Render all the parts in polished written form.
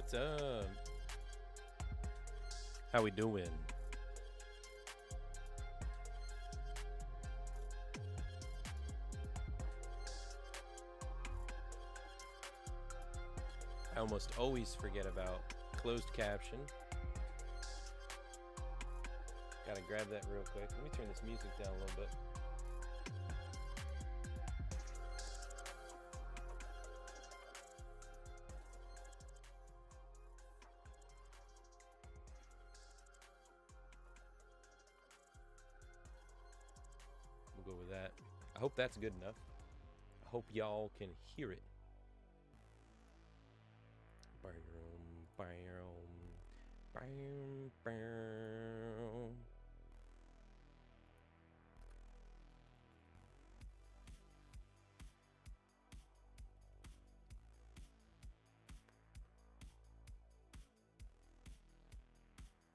What's up? How we doing? I almost always forget about closed caption. Gotta grab that real quick. Let me turn this music down a little bit. We'll go with that. I hope that's good enough. I hope y'all can hear it.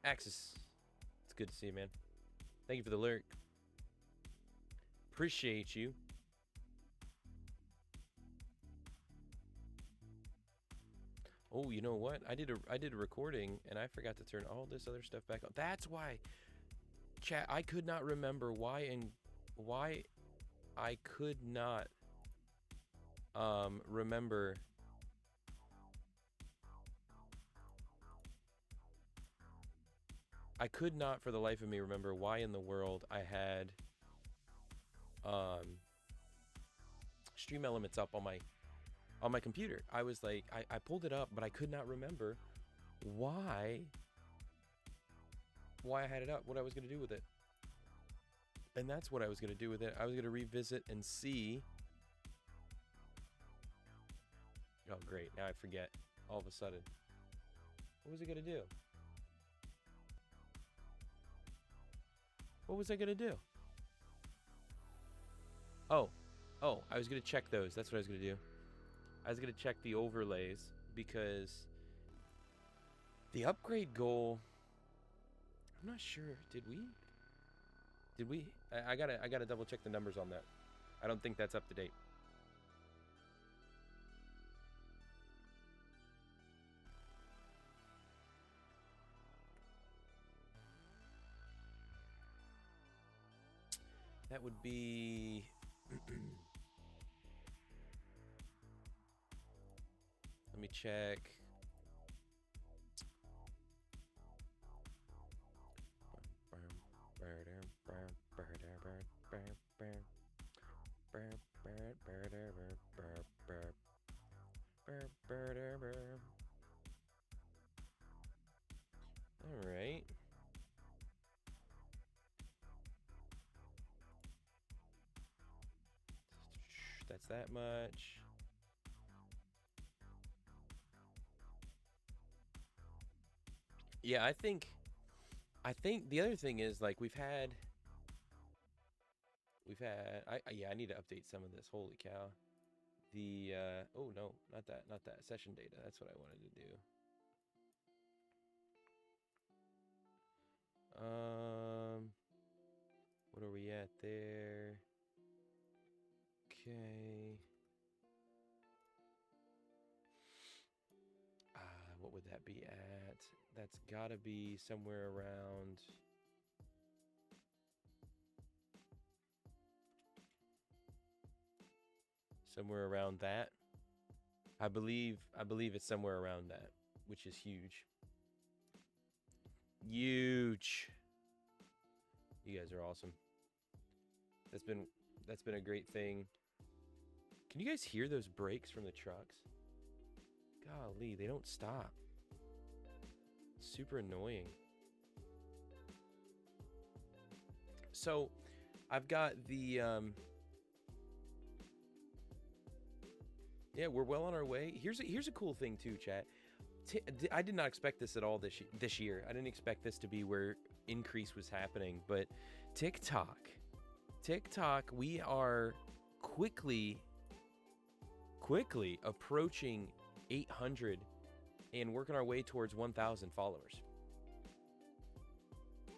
Axis, it's good to see you, man. Thank you for the lurk. Appreciate you. Oh, you know what? I did a recording and I forgot to turn all this other stuff back on. That's why, chat. I could not remember why I could not remember. I could not for the life of me remember why in the world I had Stream Elements up on my computer. I was like, I pulled it up, but I could not remember why I had it up, what I was going to do with it. And that's what I was going to do with it. I was going to revisit and see. Oh, great. Now I forget all of a sudden. What was it going to do? What was I going to do? Oh, I was going to check those. That's what I was going to do. I was going to check the overlays because the upgrade goal, I'm not sure. Did we? I gotta double check the numbers on that. I don't think that's up to date. That would be let me check. All right. That's that much. Yeah, I think the other thing is, like, we've had I need to update some of this. Holy cow. The oh no, not that session data. That's what I wanted to do. What are we at there? Okay. What would that be at? That's gotta be somewhere around that. I believe it's somewhere around that, which is huge. Huge. You guys are awesome. That's been a great thing. Can you guys hear those brakes from the trucks? Golly, they don't stop. Super annoying. So, I've got the yeah, we're well on our way. Here's a cool thing too, chat. I did not expect this at all this year. I didn't expect this to be where increase was happening, but TikTok, we are quickly approaching 800 and working our way towards 1,000 followers.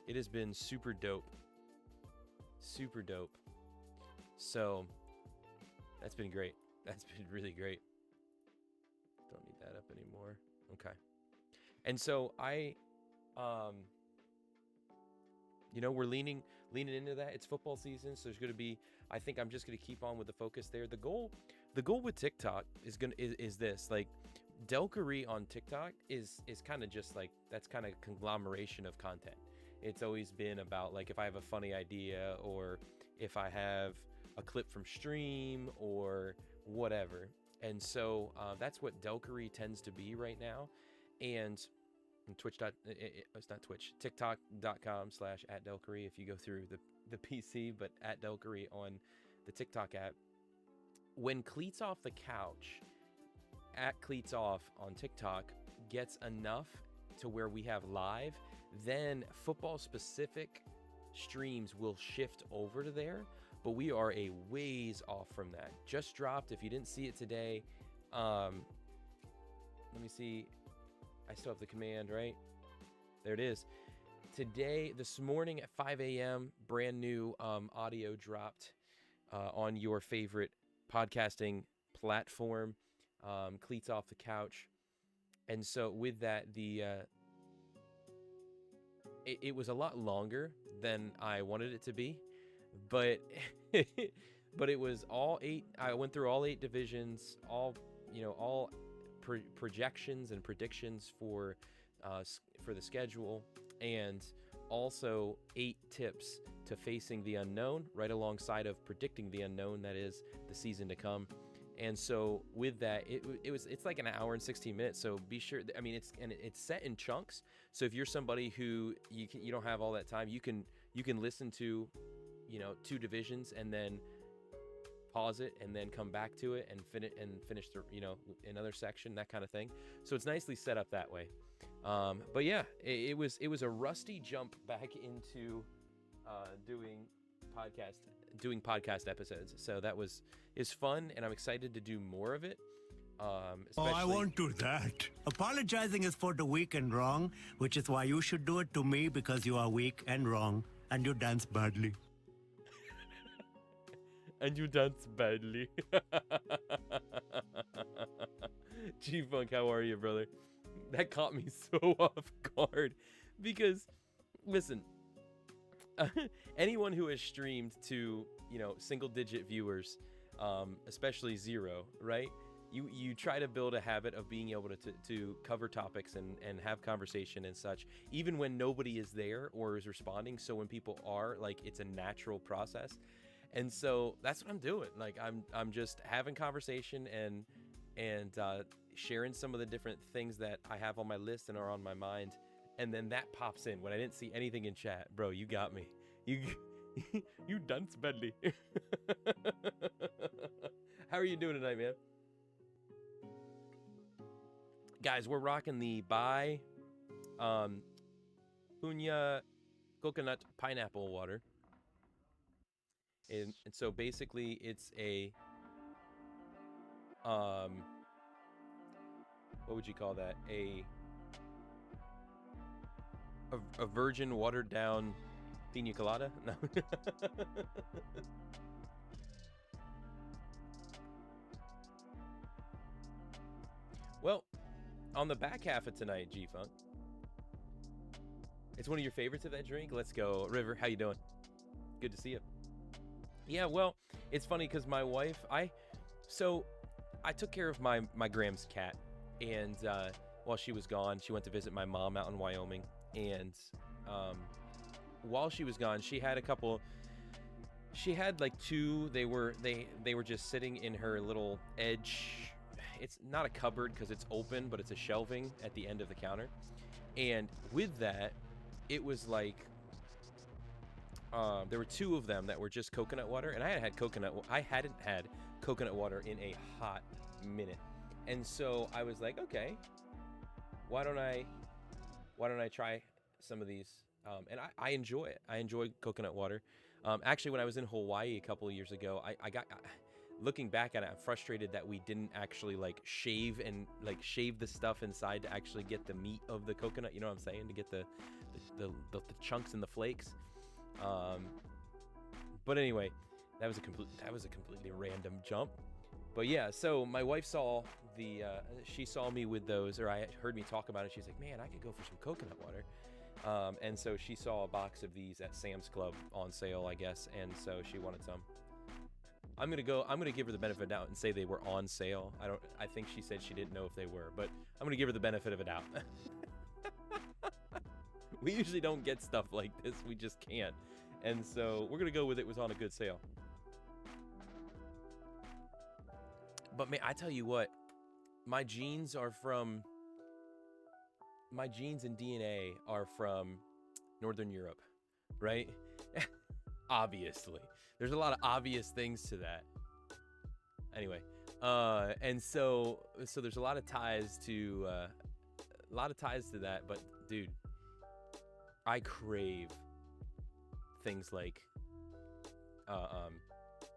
It has been super dope. So that's been great. That's been really great. Don't need that up anymore. Okay. And so um, we're leaning into that. It's football season, so there's going to be. I think I'm just going to keep on with the focus there. The goal with TikTok is this, like, Delkery on TikTok is kind of just like, that's kind of conglomeration of content. It's always been about, like, if I have a funny idea, or if I have a clip from stream or whatever. And so that's what Delkery tends to be right now. And Twitch it's not Twitch, TikTok.com/@Delkery if you go through the PC, but @Delkery on the TikTok app. When Cleats Off the Couch @Cleats Off on TikTok gets enough to where we have live, then football specific streams will shift over to there. But we are a ways off from that. Just dropped. If you didn't see it today, let me see. I still have the command, right? There it is. This morning at 5 a.m., brand new audio dropped on your favorite podcasting platform, Cleats Off the Couch. And so with that, it was a lot longer than I wanted it to be, but but it was all 8. I went through all 8 divisions, all projections and predictions for the schedule, and also 8 tips to facing the unknown, right alongside of predicting the unknown, that is the season to come. And so with that, it's like an hour and 16 minutes. So be sure. I mean, it's set in chunks. So if you're somebody who you don't have all that time, you can listen to 2 divisions and then pause it and then come back to it and finish the another section, that kind of thing. So it's nicely set up that way. But yeah, it was a rusty jump back into doing podcast episodes. So that is fun, and I'm excited to do more of it. I won't do that. Apologizing is for the weak and wrong, which is why you should do it to me, because you are weak and wrong and you dance badly. And you dance badly. G-Funk, how are you, brother? That caught me so off guard because, listen, anyone who has streamed to, single-digit viewers, especially 0, right? You try to build a habit of being able to cover topics and have conversation and such, even when nobody is there or is responding. So when people are, like, it's a natural process. And so that's what I'm doing. Like, I'm just having conversation and sharing some of the different things that I have on my list and are on my mind. And then that pops in when I didn't see anything in chat. Bro, you got me. You dance badly. How are you doing tonight, man? Guys, we're rocking the Bai Punya coconut pineapple water. And so basically it's a what would you call that? A virgin watered down pina colada? No. Well, on the back half of tonight, G-Funk, it's one of your favorites of that drink. Let's go. River, how you doing? Good to see you. Yeah, well, it's funny because my wife, I took care of my Gram's cat, and while she was gone, she went to visit my mom out in Wyoming, and while she was gone, she had like 2. They were just sitting in her little edge. It's not a cupboard because it's open, but it's a shelving at the end of the counter. And with that, it was like there were 2 of them that were just coconut water, and I hadn't had coconut water in a hot minute. And so I was like, okay, why don't I try some of these? And I enjoy it. I enjoy coconut water. Actually, when I was in Hawaii a couple of years ago, I got, looking back at it, I'm frustrated that we didn't actually shave the stuff inside to actually get the meat of the coconut. You know what I'm saying? To get the chunks and the flakes. But anyway, that was a completely random jump. But yeah, so my wife saw she saw me with those, or I heard me talk about it. She's like, man, I could go for some coconut water. And so she saw a box of these at Sam's Club on sale, I guess, and so she wanted some. I'm gonna give her the benefit of the doubt and say they were on sale. I think she said she didn't know if they were, but I'm gonna give her the benefit of a doubt. We usually don't get stuff like this. We just can't. And so we're gonna go with it was on a good sale. But man, I tell you what, my genes and DNA are from Northern Europe, right? Obviously. There's a lot of obvious things to that. Anyway, and so there's a lot of ties to that, but dude, I crave things like I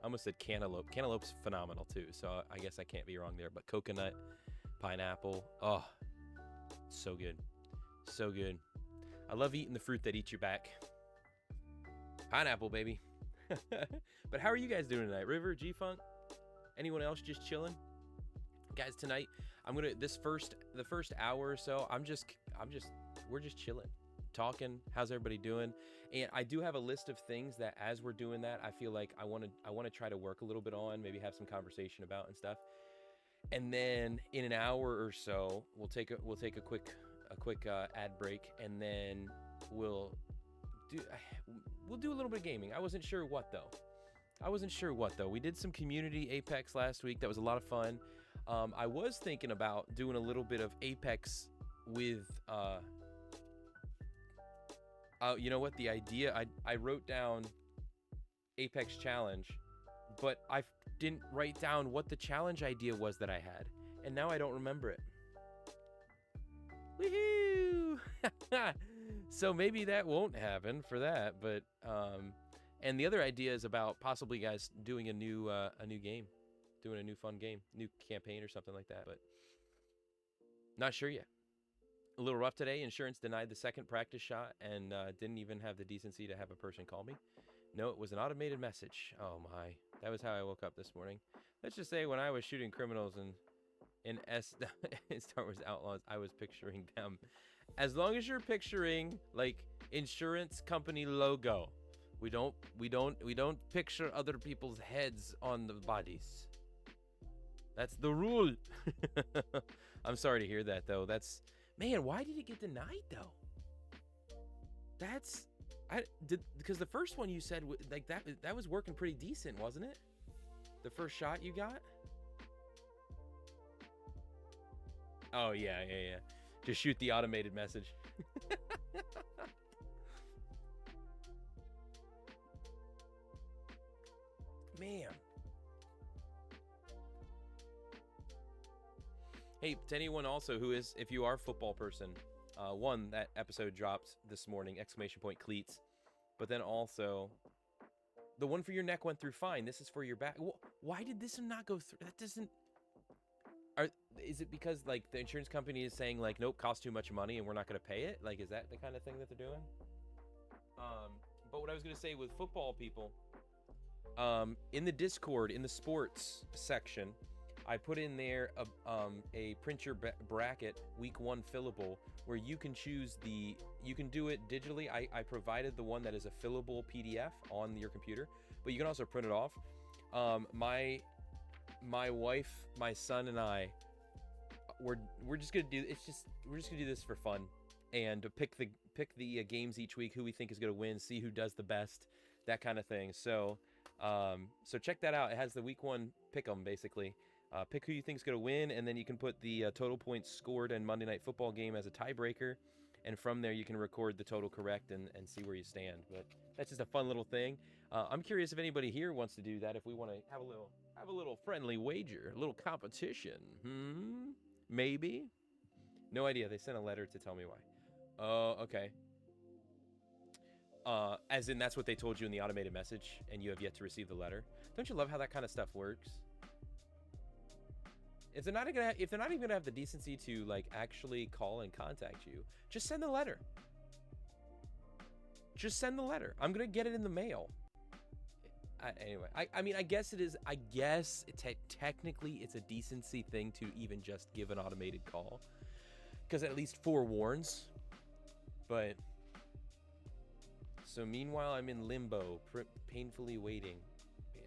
almost said cantaloupe. Cantaloupe's phenomenal too, so I guess I can't be wrong there, but coconut, pineapple, oh, so good. So good. I love eating the fruit that eats you back. Pineapple, baby. But how are you guys doing tonight? River, G-Funk? Anyone else just chilling? Guys, tonight, the first hour or so, we're just chilling, talking. How's everybody doing? And I do have a list of things that as we're doing that, I feel like I want to try to work a little bit on, maybe have some conversation about and stuff. And then in an hour or so, we'll take a quick ad break, and then we'll do a little bit of gaming. I wasn't sure what though. We did some community Apex last week. That was a lot of fun. I was thinking about doing a little bit of Apex with you know what, the idea, I wrote down Apex challenge, but I didn't write down what the challenge idea was that I had, and now I don't remember it. Woohoo! So maybe that won't happen for that, but and the other idea is about possibly guys doing a new game, doing a new fun game, new campaign or something like that, but not sure yet. A little rough today. Insurance denied the second practice shot and didn't even have the decency to have a person call me. No, it was an automated message. Oh my, that was how I woke up this morning. Let's just say when I was shooting criminals in Star Wars Outlaws, I was picturing them. As long as you're picturing like insurance company logo, we don't picture other people's heads on the bodies. That's the rule. I'm sorry to hear that though. Man, why did it get denied though? Because the first one you said like that was working pretty decent, wasn't it? The first shot you got? Oh yeah. Just shoot the automated message. Man. Hey, to anyone also who is, if you are a football person, that episode dropped this morning, ! Cleats. But then also, the one for your neck went through fine. This is for your back. Why did this one not go through? That doesn't... Is it because, like, the insurance company is saying, like, nope, costs too much money and we're not going to pay it? Like, is that the kind of thing that they're doing? But what I was going to say with football people, in the Discord, in the sports section, I put in there a print your bracket week 1 fillable where you can choose you can do it digitally. I provided the one that is a fillable PDF on your computer, but you can also print it off. My wife, my son, and I, we're just gonna do this for fun and pick the games each week, who we think is gonna win, see who does the best, that kind of thing. So check that out. It has the week 1 pick 'em basically. Pick who you think is going to win, and then you can put the total points scored in Monday Night Football game as a tiebreaker, and from there you can record the total correct and see where you stand. But that's just a fun little thing. I'm curious if anybody here wants to do that, if we want to have a little friendly wager, a little competition. Maybe? No idea. They sent a letter to tell me why. Oh, okay. As in that's what they told you in the automated message, and you have yet to receive the letter. Don't you love how that kind of stuff works? If they're not even gonna have the decency to like actually call and contact you, just send the letter. Just send the letter. I'm gonna get it in the mail. Anyway, I mean, I guess it is. I guess technically it's a decency thing to even just give an automated call, because at least forewarns. But so meanwhile, I'm in limbo, painfully waiting. Man.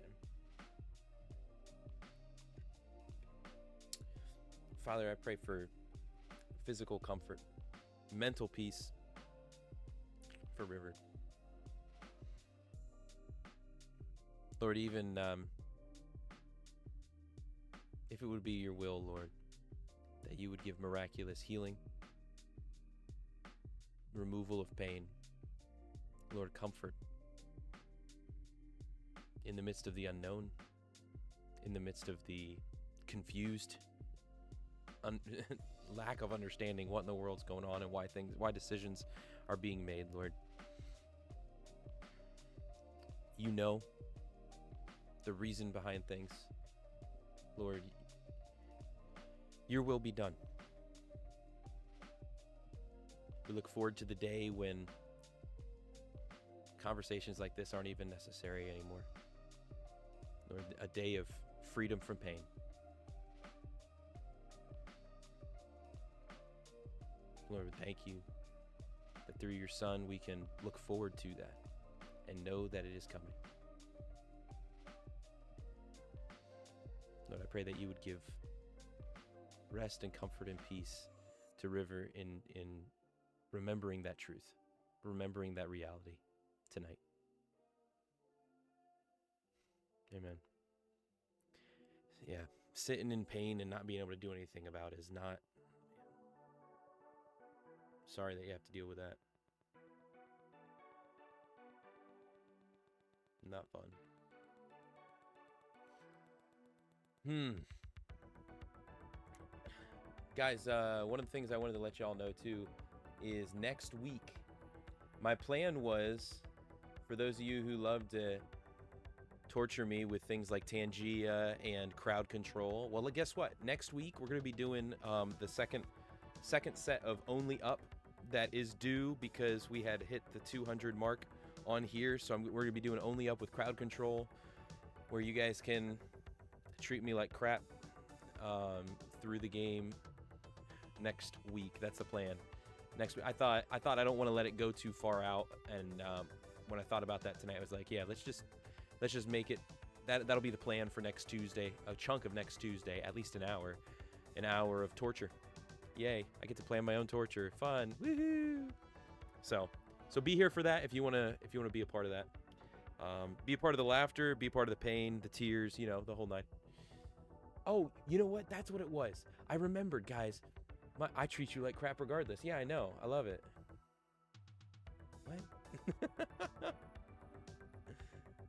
Father, I pray for physical comfort, mental peace for River. Lord, even if it would be your will, Lord, that you would give miraculous healing, removal of pain, Lord, comfort in the midst of the unknown, in the midst of the confused, lack of understanding what in the world's going on and why decisions are being made, Lord. You know the reason behind things. Lord, your will be done. We look forward to the day when conversations like this aren't even necessary anymore. Lord, a day of freedom from pain. Lord, thank you that through your Son we can look forward to that and know that it is coming. Lord, I pray that you would give rest and comfort and peace to River in remembering that truth, remembering that reality tonight. Amen. Yeah, sitting in pain and not being able to do anything about it is not... Sorry that you have to deal with that. Not fun. Guys, one of the things I wanted to let y'all know too is next week, my plan was, for those of you who love to torture me with things like Tangia and crowd control, well, guess what? Next week, we're going to be doing the second set of Only Up that is due because we had hit the 200 mark on here. So we're going to be doing Only Up with crowd control, where you guys can treat me like crap through the game next week. That's the plan. Next week, I thought I don't want to let it go too far out, and when I thought about that tonight, I was like, yeah, let's just make it that'll be the plan for next Tuesday, a chunk of next Tuesday, at least an hour of torture. Yay! I get to plan my own torture. Fun. Woohoo! So be here for that if you wanna be a part of that. Be a part of the laughter, be a part of the pain, the tears, the whole night. Oh, you know what? That's what it was. I remembered, guys. I treat you like crap regardless. Yeah, I know. I love it.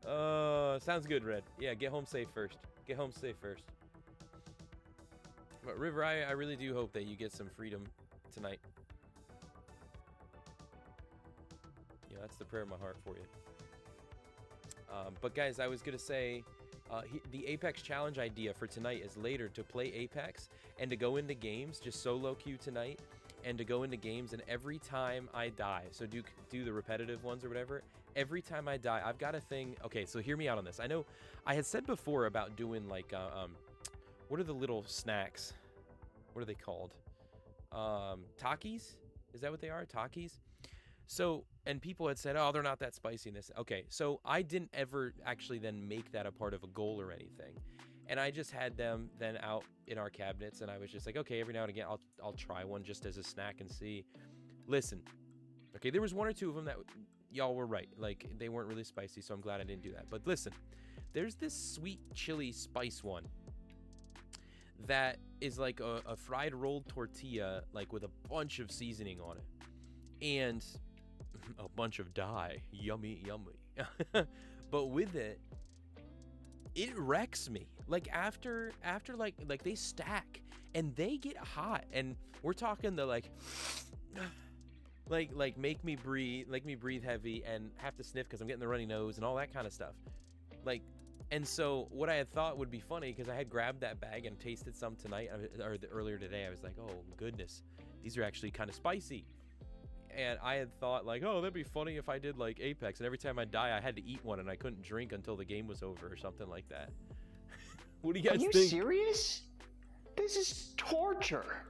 What? Sounds good, Red. Yeah, get home safe first. Get home safe first. But River, I really do hope that you get some freedom tonight. That's the prayer of my heart for you. But guys, I was going to say, the Apex Challenge idea for tonight is later to play Apex and to go into games, just solo queue tonight, and to go into games, and every time I die, so do the repetitive ones or whatever, every time I die, I've got a thing. Okay, so hear me out on this. I know I had said before about doing like, what are the little snacks? What are they called? Takis? Is that what they are? Takis? So, and people had said, oh, they're not that spicy in this. Okay, so I didn't ever actually then make that a part of a goal or anything. And I just had them then out in our cabinets, and I was just like, okay, every now and again, I'll try one just as a snack and see. Listen, okay, there was one or two of them that y'all were right. Like, they weren't really spicy, so I'm glad I didn't do that. But listen, there's this sweet chili spice one that is like a fried rolled tortilla, like with a bunch of seasoning on it. And a bunch of dye. Yummy, yummy. But with it wrecks me. Like after like they stack and they get hot, and we're talking the like make me breathe heavy and have to sniff because I'm getting the runny nose and all that kind of stuff. Like, and so what I had thought would be funny, because I had grabbed that bag and tasted some tonight or earlier today, I was like, oh goodness, these are actually kind of spicy. and I had thought like, oh, that'd be funny if I did like Apex, and every time I die, I had to eat one, and I couldn't drink until the game was over or something like that. What do you guys think? Are you serious? This is torture.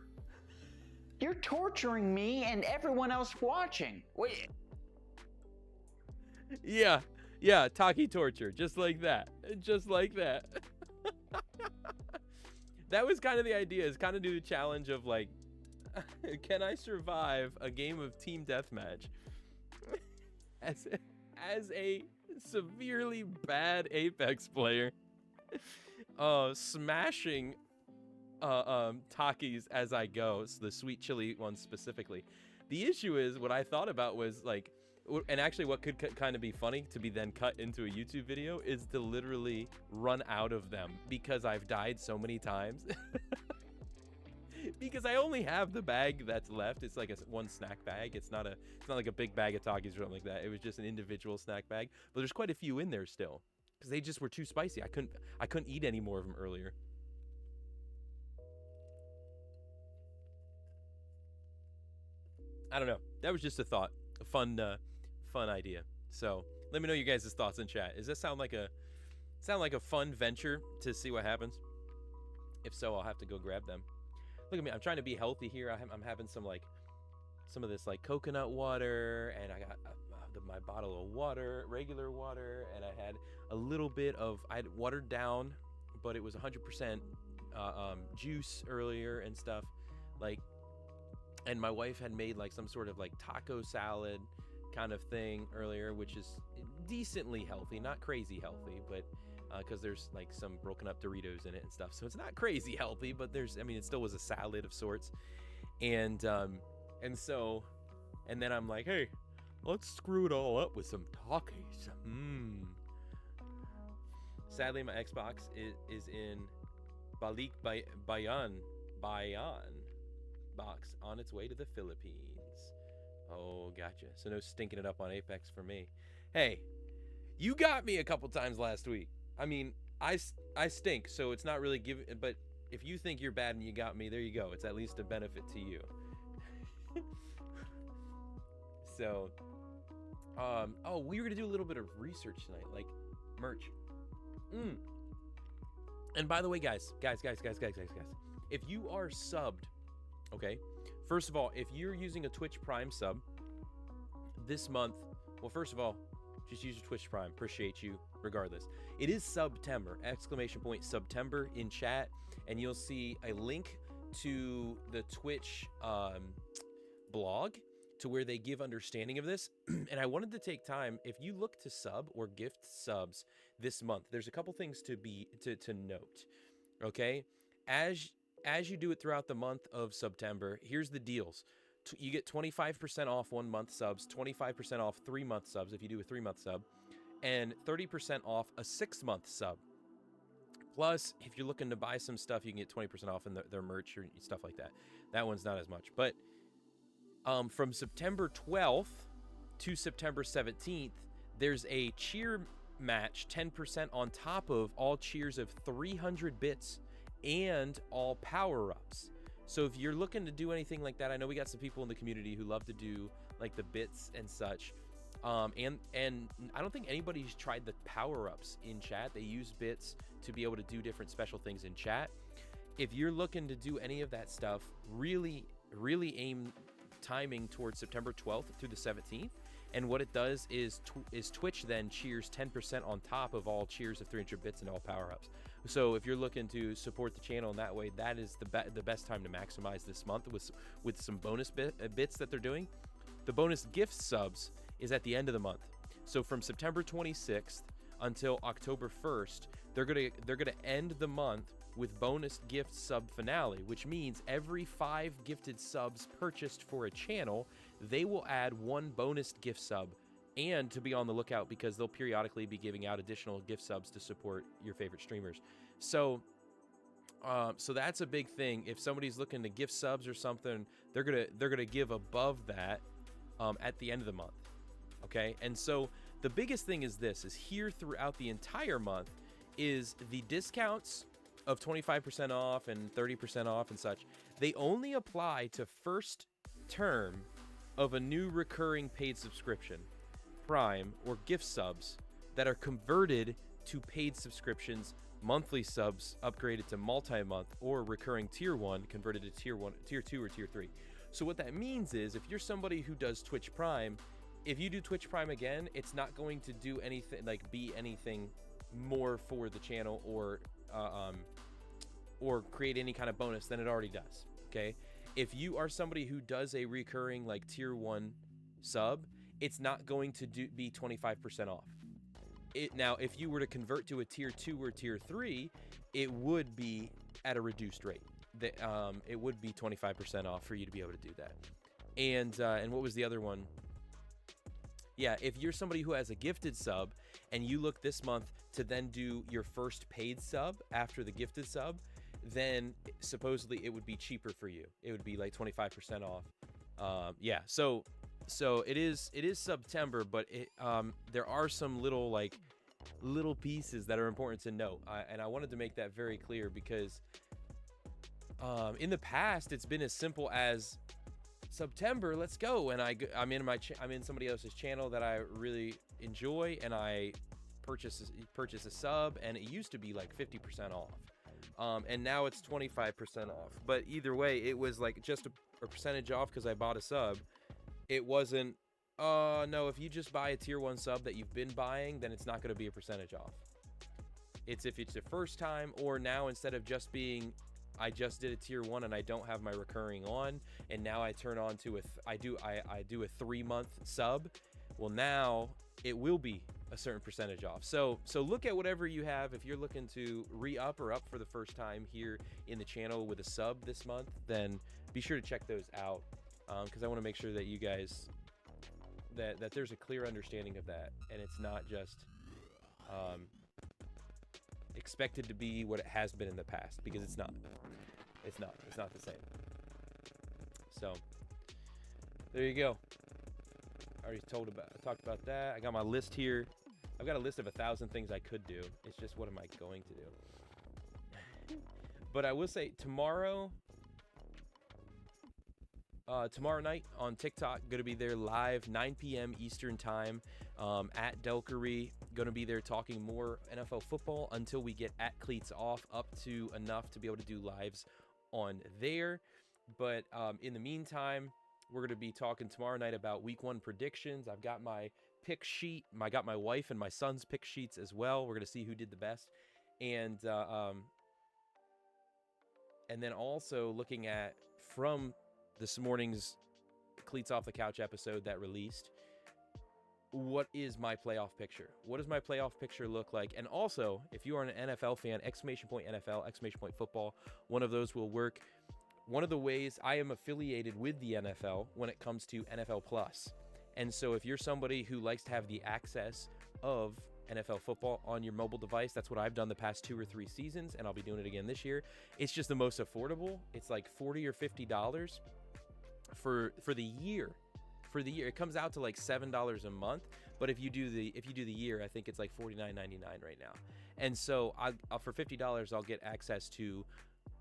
You're torturing me and everyone else watching. Wait. Yeah, Taki torture, just like that, That was kind of the idea, is kind of do the challenge of like, can I survive a game of team deathmatch as a severely bad Apex player, smashing Takis as I go, so the sweet chili ones specifically. The issue is, what I thought about was like, and actually what could kind of be funny to be then cut into a YouTube video is to literally run out of them because I've died so many times. Because I only have the bag that's left. It's like one snack bag. It's not like a big bag of Takis or something like that. It was just an individual snack bag. But there's quite a few in there still, because they just were too spicy. I couldn't eat any more of them earlier. I don't know. That was just a thought, a fun idea. So let me know you guys' thoughts in chat. Does that sound like a fun venture to see what happens? If so, I'll have to go grab them. Look at me. I'm trying to be healthy here. I'm having some of this like coconut water, and I got my bottle of water, regular water, and I had a little bit of, I had watered down, but it was 100% juice earlier and stuff. Like, and my wife had made like some sort of like taco salad kind of thing earlier, which is decently healthy, not crazy healthy, but because there's like some broken up Doritos in it and stuff, so it's not crazy healthy, but it still was a salad of sorts. And so, and then I'm like, hey, let's screw it all up with some Takis. Sadly, my Xbox is in Bayan box on its way to the Philippines. Oh, gotcha. So no stinking it up on Apex for me. Hey, you got me a couple times last week. I mean, I stink, so it's not really giving, but if you think you're bad and you got me, there you go. It's at least a benefit to you. So, oh, we were gonna do a little bit of research tonight, like merch. And by the way, guys, if you are subbed, okay, first of all, if you're using a Twitch Prime sub this month, well, first of all, just use your Twitch Prime. Appreciate you regardless. It is subtember, ! Subtember in chat, and you'll see a link to the Twitch blog to where they give understanding of this. And I wanted to take time, if you look to sub or gift subs this month, there's a couple things to note, okay? As you do it throughout the month of September, here's the deals. You get 25% off 1 month subs, 25% off 3 month subs if you do a 3 month sub, and 30% off a 6 month sub. Plus, if you're looking to buy some stuff, you can get 20% off in their merch or stuff like that. That one's not as much. But from September 12th to September 17th, there's a cheer match, 10% on top of all cheers of 300 bits and all power-ups. So if you're looking to do anything like that, I know we got some people in the community who love to do like the bits and such. And I don't think anybody's tried the power-ups in chat. They use bits to be able to do different special things in chat. If you're looking to do any of that stuff, really aim timing towards September 12th through the 17th. And what it does is Twitch then cheers 10% on top of all cheers of 300 bits and all power-ups. So if you're looking to support the channel in that way, that is the best time to maximize this month with some bonus bits that they're doing. The bonus gift subs is at the end of the month. So from September 26th until October 1st, they're gonna end the month with bonus gift sub finale, which means every 5 gifted subs purchased for a channel, they will add 1 bonus gift sub. And to be on the lookout, because they'll periodically be giving out additional gift subs to support your favorite streamers. So that's a big thing. If somebody's looking to gift subs or something, they're gonna give above that at the end of the month. Okay, and so the biggest thing is here throughout the entire month is the discounts of 25% off and 30% off and such. They only apply to first term of a new recurring paid subscription, Prime, or gift subs that are converted to paid subscriptions, monthly subs upgraded to multi-month, or recurring tier 1 converted to tier 1, tier 2, or tier 3. So what that means is if you're somebody who does Twitch Prime, if you do Twitch Prime again, it's not going to do anything, like be anything more for the channel or create any kind of bonus than it already does. Okay, if you are somebody who does a recurring like tier 1 sub, it's not going to be 25% off. Now, if you were to convert to a tier 2 or tier 3, it would be at a reduced rate. It would be 25% off for you to be able to do that. And what was the other one? Yeah, if you're somebody who has a gifted sub and you look this month to then do your first paid sub after the gifted sub, then supposedly it would be cheaper for you. It would be like 25% off. Yeah, so it is September, but there are some little pieces that are important to note, and I wanted to make that very clear because in the past it's been as simple as September, let's go, and I'm in somebody else's channel that I really enjoy, and I purchase a sub, and it used to be like 50% off, and now it's 25% off. But either way, it was like just a percentage off because I bought a sub. It wasn't, no, if you just buy a tier 1 sub that you've been buying, then it's not going to be a percentage off. It's if it's the first time, or now instead of just being, I just did a tier 1 and I don't have my recurring on, and now I turn on to I do a 3-month sub. Well, now it will be a certain percentage off. So look at whatever you have. If you're looking to re-up or up for the first time here in the channel with a sub this month, then be sure to check those out. Because I want to make sure that you guys, that there's a clear understanding of that, and it's not just expected to be what it has been in the past, because it's not. It's not the same. So there you go. I already talked about that. I got my list here. I've got a list of 1,000 things I could do. It's just, what am I going to do? But I will say tomorrow night on TikTok, gonna be there live 9 p.m. Eastern time at Delkery. Gonna be there talking more NFL football until we get at cleats off up to enough to be able to do lives on there. But in the meantime, we're gonna be talking tomorrow night about week 1 predictions. I've got my pick sheet. I got my wife and my son's pick sheets as well. We're gonna see who did the best, and then also looking at from this morning's Cleats Off the Couch episode that released, what is my playoff picture? What does my playoff picture look like? And also, if you are an NFL fan, exclamation point NFL, exclamation point football, one of those will work. One of the ways I am affiliated with the NFL when it comes to NFL Plus. And so if you're somebody who likes to have the access of NFL football on your mobile device, that's what I've done the past 2 or 3 seasons, and I'll be doing it again this year. It's just the most affordable. It's like $40 or $50 for the year. For the year, it comes out to like $7 a month. But if you do the year, I think it's like $49.99 right now. And so for $50, I'll get access to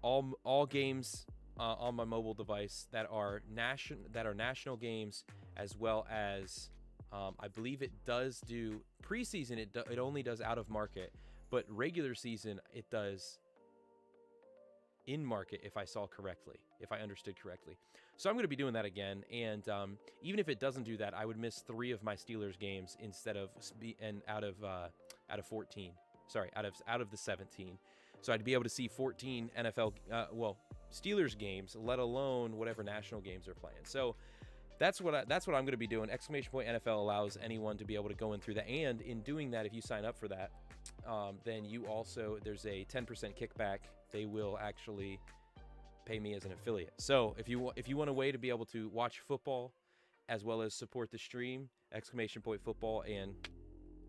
all games on my mobile device that are national games, as well as I believe it does do preseason. It only does out of market, but regular season it does in market, if I understood correctly. So I'm going to be doing that again, and even if it doesn't do that, I would miss 3 of my Steelers games instead of out of 14. Sorry, out of the 17. So I'd be able to see 14 NFL Steelers games, let alone whatever national games they're playing. So that's what I'm going to be doing. Exclamation point NFL allows anyone to be able to go in through that, and in doing that, if you sign up for that, then there's a 10% kickback. They will actually pay me as an affiliate. So if you want a way to be able to watch football as well as support the stream, exclamation point football, and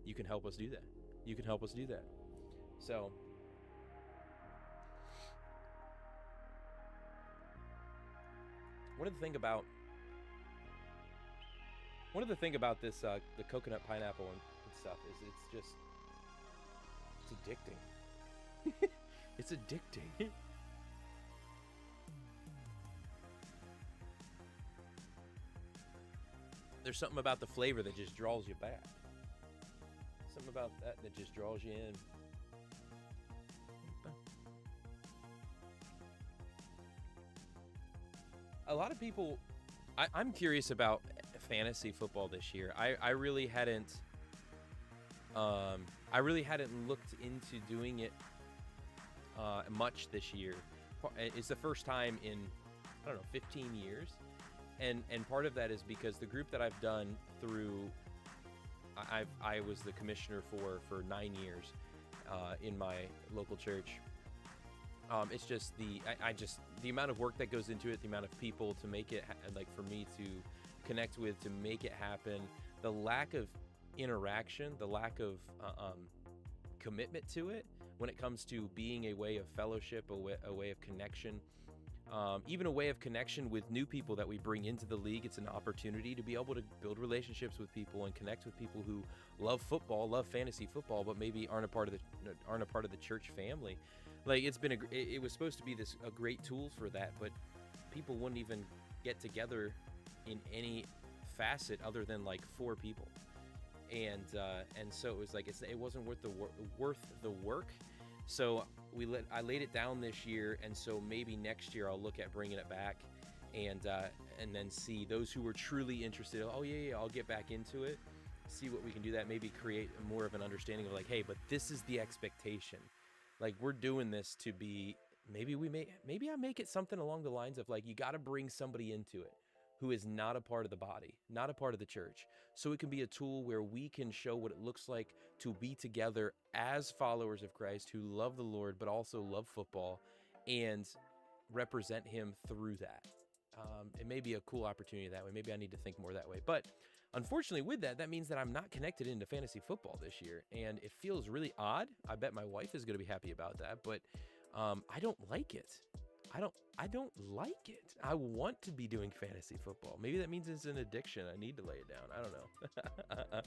you can help us do that. So one of the thing about this the coconut pineapple and stuff is it's addicting. It's addicting. There's something about the flavor that just draws you back. Something about that just draws you in. A lot of people, I'm curious about fantasy football this year. I really hadn't looked into doing it much this year. It's the first time in, I don't know, 15 years. And part of that is because the group that I've done through, I was the commissioner for 9 years in my local church. It's just the amount of work that goes into it, the amount of people to make it, like for me to connect with, to make it happen, the lack of interaction, the lack of commitment to it when it comes to being a way of fellowship, a way of connection, even a way of connection with new people that we bring into the league. It's an opportunity to be able to build relationships with people and connect with people who love football, love fantasy football, but maybe aren't a part of the church family. Like it was supposed to be a great tool for that, but people wouldn't even get together in any facet other than like 4 people, and so it was like it wasn't worth the work. So I laid it down this year, and so maybe next year I'll look at bringing it back, and then see those who were truly interested. Oh yeah, I'll get back into it. See what we can do. That maybe create more of an understanding of like, hey, but this is the expectation. Like we're doing this to be. Maybe I make it something along the lines of like you got to bring somebody into it who is not a part of the body, not a part of the church. So it can be a tool where we can show what it looks like to be together as followers of Christ who love the Lord, but also love football and represent him through that. It may be a cool opportunity that way. Maybe I need to think more that way. But unfortunately with that means that I'm not connected into fantasy football this year. And it feels really odd. I bet my wife is going to be happy about that, but I don't like it. I don't like it. I want to be doing fantasy football. Maybe that means it's an addiction. I need to lay it down. I don't know.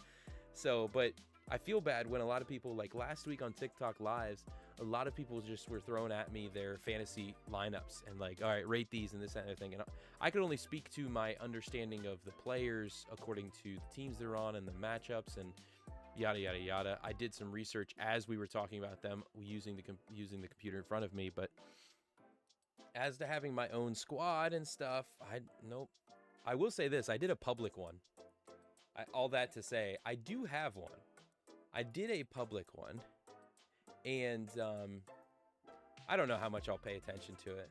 So, but I feel bad when a lot of people, like last week on TikTok Lives, a lot of people just were throwing at me their fantasy lineups and like, all right, rate these and this and that thing. And I could only speak to my understanding of the players according to the teams they're on and the matchups and yada, yada, yada. I did some research as we were talking about them using the computer in front of me, but as to having my own squad and stuff, nope. I will say this, I did a public one. All that to say, I do have one. I did a public one, and I don't know how much I'll pay attention to it.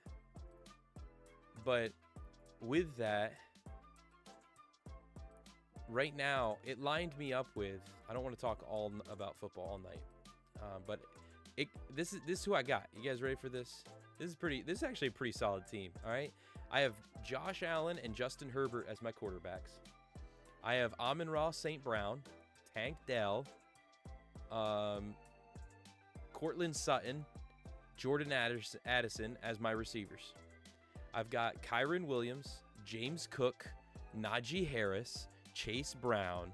But with that, right now, it lined me up with, I don't want to talk all about football all night, but this is who I got. You guys ready for this? This is actually a pretty solid team, all right? I have Josh Allen and Justin Herbert as my quarterbacks. I have Amon-Ra St. Brown, Tank Dell, Cortland Sutton, Jordan Addison as my receivers. I've got Kyron Williams, James Cook, Najee Harris, Chase Brown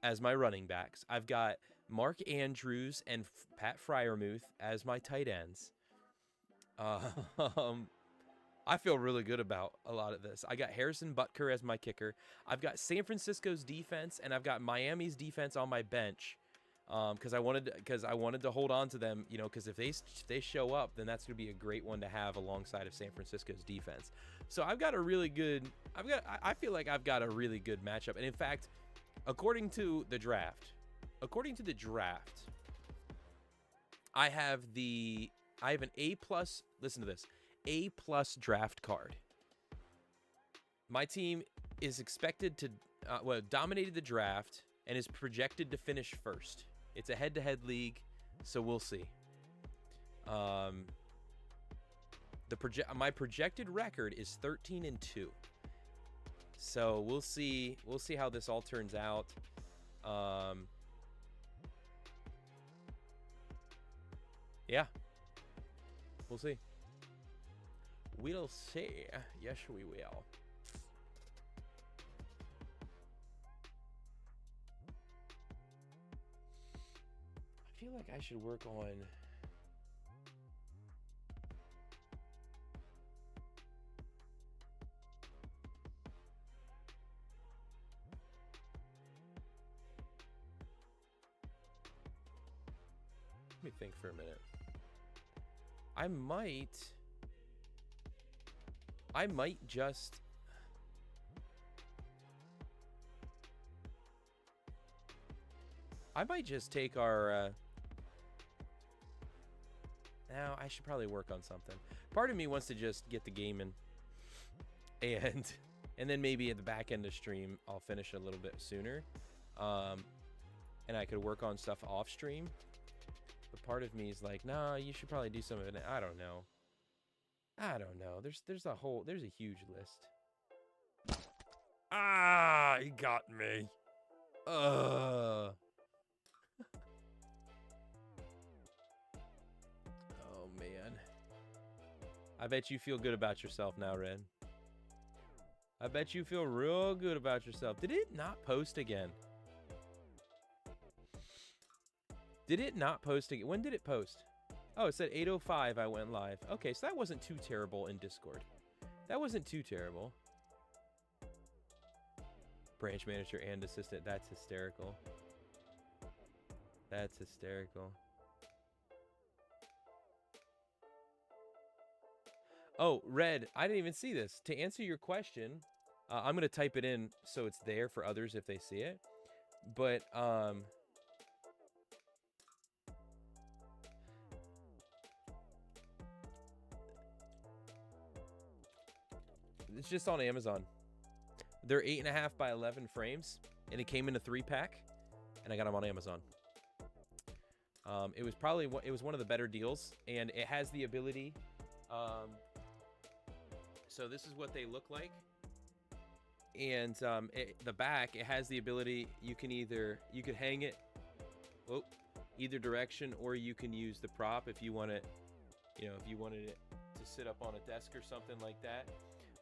as my running backs. I've got Mark Andrews and Pat Freiermuth as my tight ends. I feel really good about a lot of this. I got Harrison Butker as my kicker. I've got San Francisco's defense, and I've got Miami's defense on my bench, because I wanted to hold on to them, you know, because if they show up, then that's going to be a great one to have alongside of San Francisco's defense. So I've got a really good. I feel like I've got a really good matchup, and in fact, according to the draft, I have an A+. Listen to this. A+ draft card. My team is expected to dominated the draft and is projected to finish first. It's a head-to-head league, so we'll see. My projected record is 13-2. So we'll see how this all turns out. Yeah. We'll see. We'll see. Yes, we will. I feel like I should work on... Let me think for a minute. I might just... I might just take our... Now, I should probably work on something. Part of me wants to just get the game in. And then maybe at the back end of stream, I'll finish a little bit sooner. And I could work on stuff off stream. But part of me is like, nah, you should probably do some of it. I don't know. There's a huge list. Ah, he got me. Oh man. I bet you feel good about yourself now, Red. I bet you feel real good about yourself. Did it not post again? Did it not post again? When did it post? Oh, it said 8:05 I went live. Okay, so that wasn't too terrible in Discord. That wasn't too terrible. Branch manager and assistant. That's hysterical. That's hysterical. Oh, Red, I didn't even see this. To answer your question, I'm going to type it in so it's there for others if they see it. But, it's just on Amazon. They're 8.5 by 11 frames, and it came in a 3-pack, and I got them on Amazon. It was one of the better deals, and it has the ability. So this is what they look like, and the back, it has the ability. You could hang it, either direction, or you can use the prop if you want it. If you wanted it to sit up on a desk or something like that.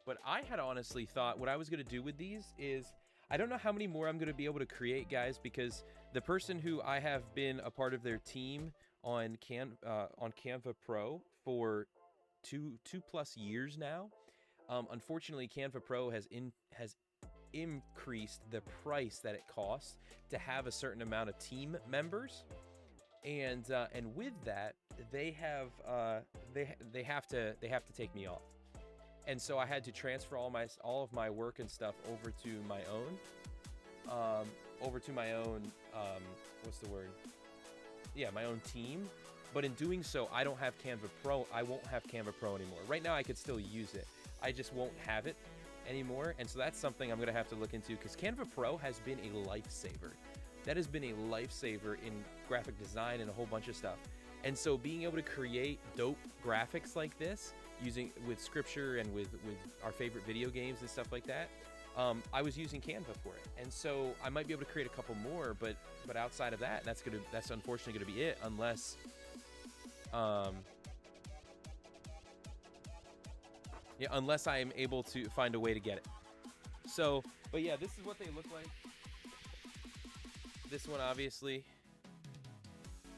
But I had honestly thought what I was going to do with these is, I don't know how many more I'm going to be able to create, guys, because the person who I have been a part of their team on Canva Pro for two plus years now. Unfortunately, Canva Pro has increased the price that it costs to have a certain amount of team members, and with that, they have to take me off. And so I had to transfer all of my work and stuff over to my own, what's the word? Yeah, my own team. But in doing so, I don't have Canva Pro. I won't have Canva Pro anymore. Right now, I could still use it. I just won't have it anymore. And so that's something I'm going to have to look into, because Canva Pro has been a lifesaver. That has been a lifesaver in graphic design and a whole bunch of stuff. And so being able to create dope graphics like this, with scripture and with our favorite video games and stuff like that, I was using Canva for it. And so I might be able to create a couple more, but outside of that, that's unfortunately going to be it, unless unless I am able to find a way to get it. So, but yeah, this is what they look like. This one obviously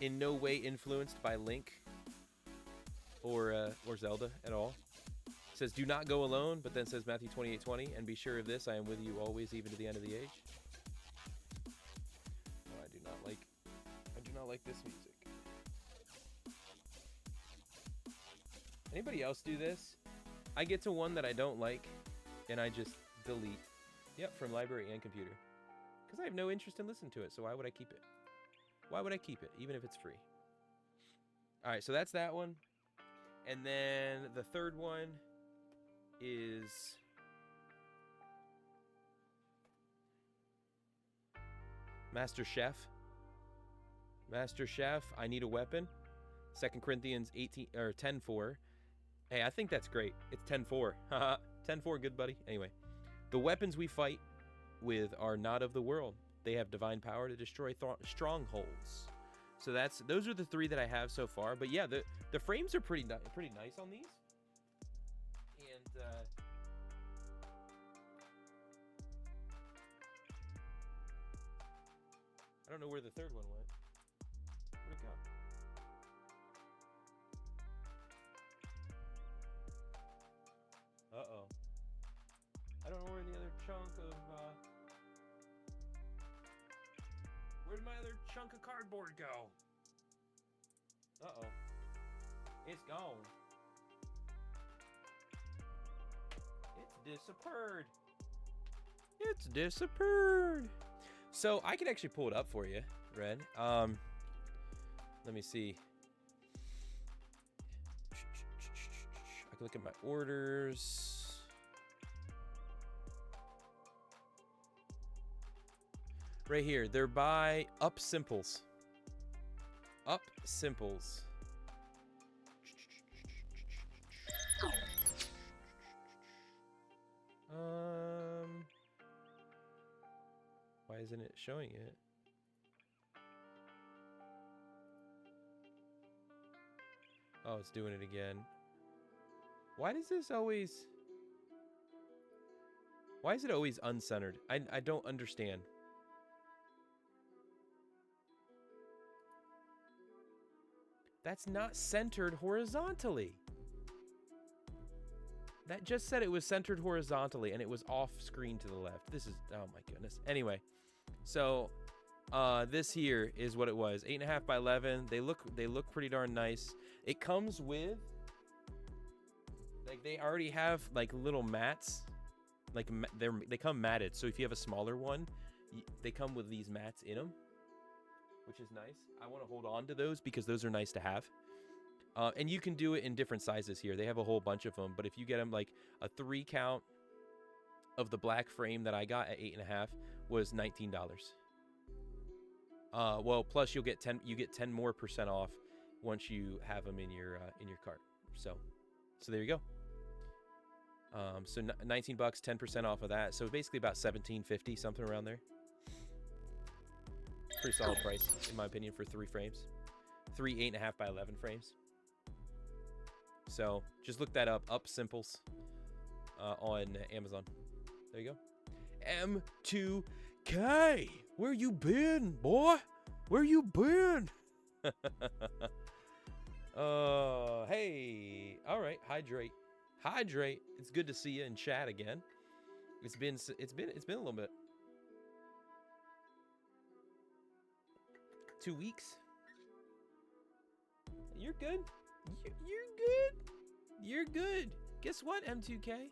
in no way influenced by Link or Zelda at all. It says, do not go alone, but then says Matthew 28:20, and be sure of this, I am with you always, even to the end of the age. No, I do not like this music. Anybody else do this? I get to one that I don't like, and I just delete. Yep, from library and computer. Because I have no interest in listening to it, so why would I keep it? Why would I keep it, even if it's free? All right, so that's that one. And then the third one is Master Chef. Master Chef, I need a weapon. 2 Corinthians 10:4. Hey, I think that's great. It's 10:4. Haha. 10:4, good buddy. Anyway, the weapons we fight with are not of the world. They have divine power to destroy strongholds. So those are the 3 that I have so far. But yeah, the frames are pretty nice on these. And I don't know where the third one went. Where'd it go? Uh-oh. I don't know where the other chunk of where'd my other chunk of cardboard go? Uh-oh. It's gone. It's disappeared. It's disappeared. So I can actually pull it up for you, Red. Let me see. I can look at my orders. Right here, they're by Up Simples. Up Simples. Why isn't it showing it? Oh, it's doing it again. Why does this always... Why is it always uncentered? I don't understand. That's not centered horizontally. That just said it was centered horizontally and it was off screen to the left. This is, oh my goodness. Anyway, so this here is what it was. 8.5 by 11. They look pretty darn nice. It comes with, like, they already have like little mats. Like they come matted. So if you have a smaller one, they come with these mats in them, which is nice. I want to hold on to those because those are nice to have. And you can do it in different sizes here. They have a whole bunch of them, but if you get them, like a 3 count of the black frame that I got at 8.5 was $19. Well, plus you get 10% more off once you have them in your cart. So there you go. So 19 bucks, 10% off of that. So basically about $17.50, something around there. Pretty solid price, in my opinion, for 3 frames. 3 8.5 by 11 frames. So just look that up Simples, on Amazon. There you go. M2K, where you been, boy? Where you been? Hey, all right, hydrate. It's good to see you in chat again. It's been a little bit. 2 weeks. You're good. You're good. You're good. Guess what, M2K?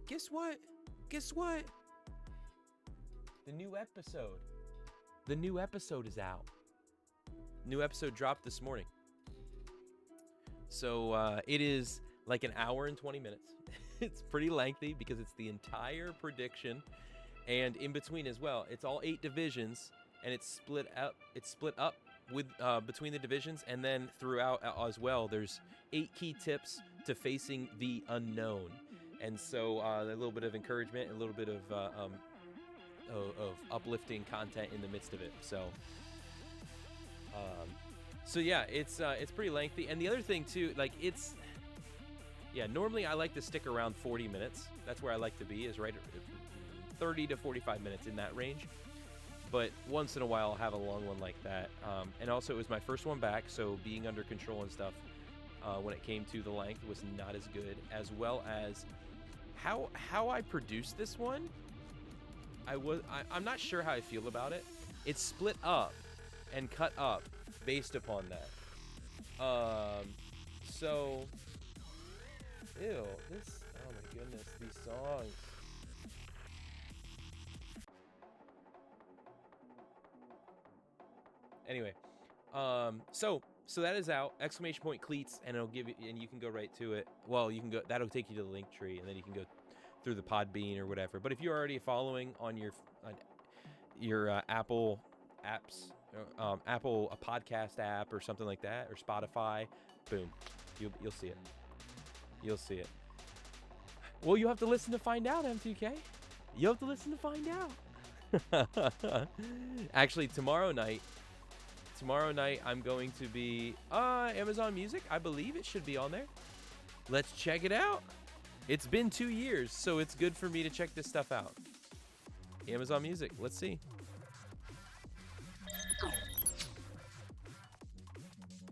Guess what? The new episode is out. New episode dropped this morning. So it is like an hour and 20 minutes. It's pretty lengthy because it's the entire prediction, and in between as well. It's all 8 divisions, and it's split up. With between the divisions, and then throughout as well, there's 8 key tips to facing the unknown, and so a little bit of encouragement, a little bit of uplifting content in the midst of it. So yeah, it's pretty lengthy. And the other thing too, like normally I like to stick around 40 minutes. That's where I like to be, is right at 30 to 45 minutes, in that range. But once in a while I'll have a long one like that. And also it was my first one back, so being under control and stuff when it came to the length was not as good, as well as how I produced this one. I'm not sure how I feel about it. It's split up and cut up based upon that. So ew, this, oh my goodness, these songs. Anyway, so that is out. ! Cleats, and it'll give you, and you can go right to it. Well, you can go. That'll take you to the link tree, and then you can go through the Podbean or whatever. But if you're already following on your Apple apps, Apple a podcast app or something like that, or Spotify, boom, you'll see it. You'll see it. Well, you have to listen to find out, M2K. You have to listen to find out. Actually, tomorrow night I'm going to be Amazon Music. I believe it should be on there. Let's check it out. It's been 2 years, so it's good for me to check this stuff out. Amazon Music. Let's see.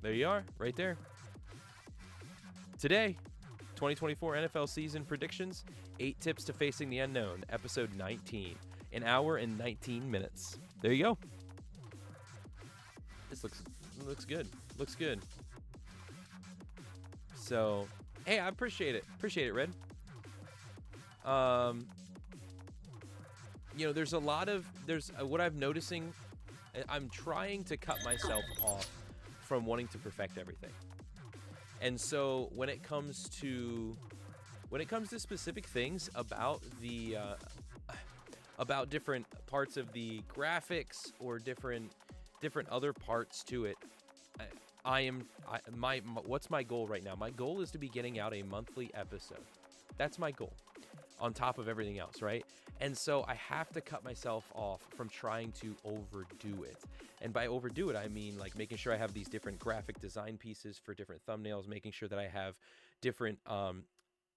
There you are, right there. Today, 2024 NFL season predictions, 8 tips to facing the unknown, episode 19, an hour and 19 minutes. There you go. This looks good. Looks good. So, hey, I appreciate it. Appreciate it, Red. You know, there's a lot of, what I'm noticing, I'm trying to cut myself off from wanting to perfect everything. And so when it comes to specific things about the about different parts of the graphics or different other parts to it, what's my goal right now? My goal is to be getting out a monthly episode. That's my goal, on top of everything else, right? And so I have to cut myself off from trying to overdo it. And by overdo it, I mean like making sure I have these different graphic design pieces for different thumbnails, making sure that I have different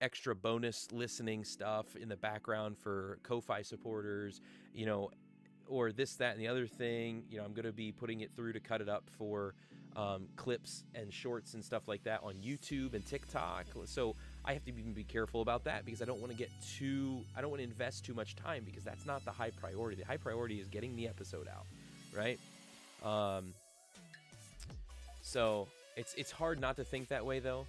extra bonus listening stuff in the background for Ko-Fi supporters, you know, or this, that, and the other thing. You know, I'm going to be putting it through to cut it up for clips and shorts and stuff like that on YouTube and TikTok. So I have to even be careful about that, because I don't want to invest too much time, because that's not the high priority. The high priority is getting the episode out, right? So it's hard not to think that way though,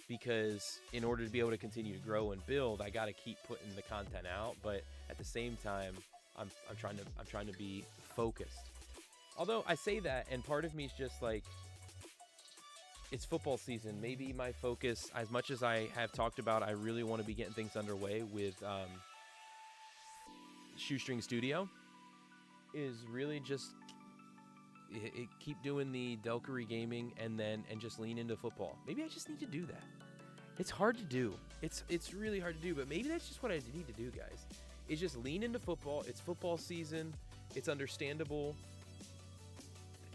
because in order to be able to continue to grow and build, I got to keep putting the content out. But at the same time, I'm trying to be focused. Although I say that, and part of me is just like, it's football season. Maybe my focus, as much as I have talked about, I really want to be getting things underway with Shoestring Studio, is really just keep doing the Delkery gaming and just lean into football. Maybe I just need to do that. It's hard to do. It's really hard to do, but maybe that's just what I need to do, guys. Is just lean into football. It's football season. It's understandable.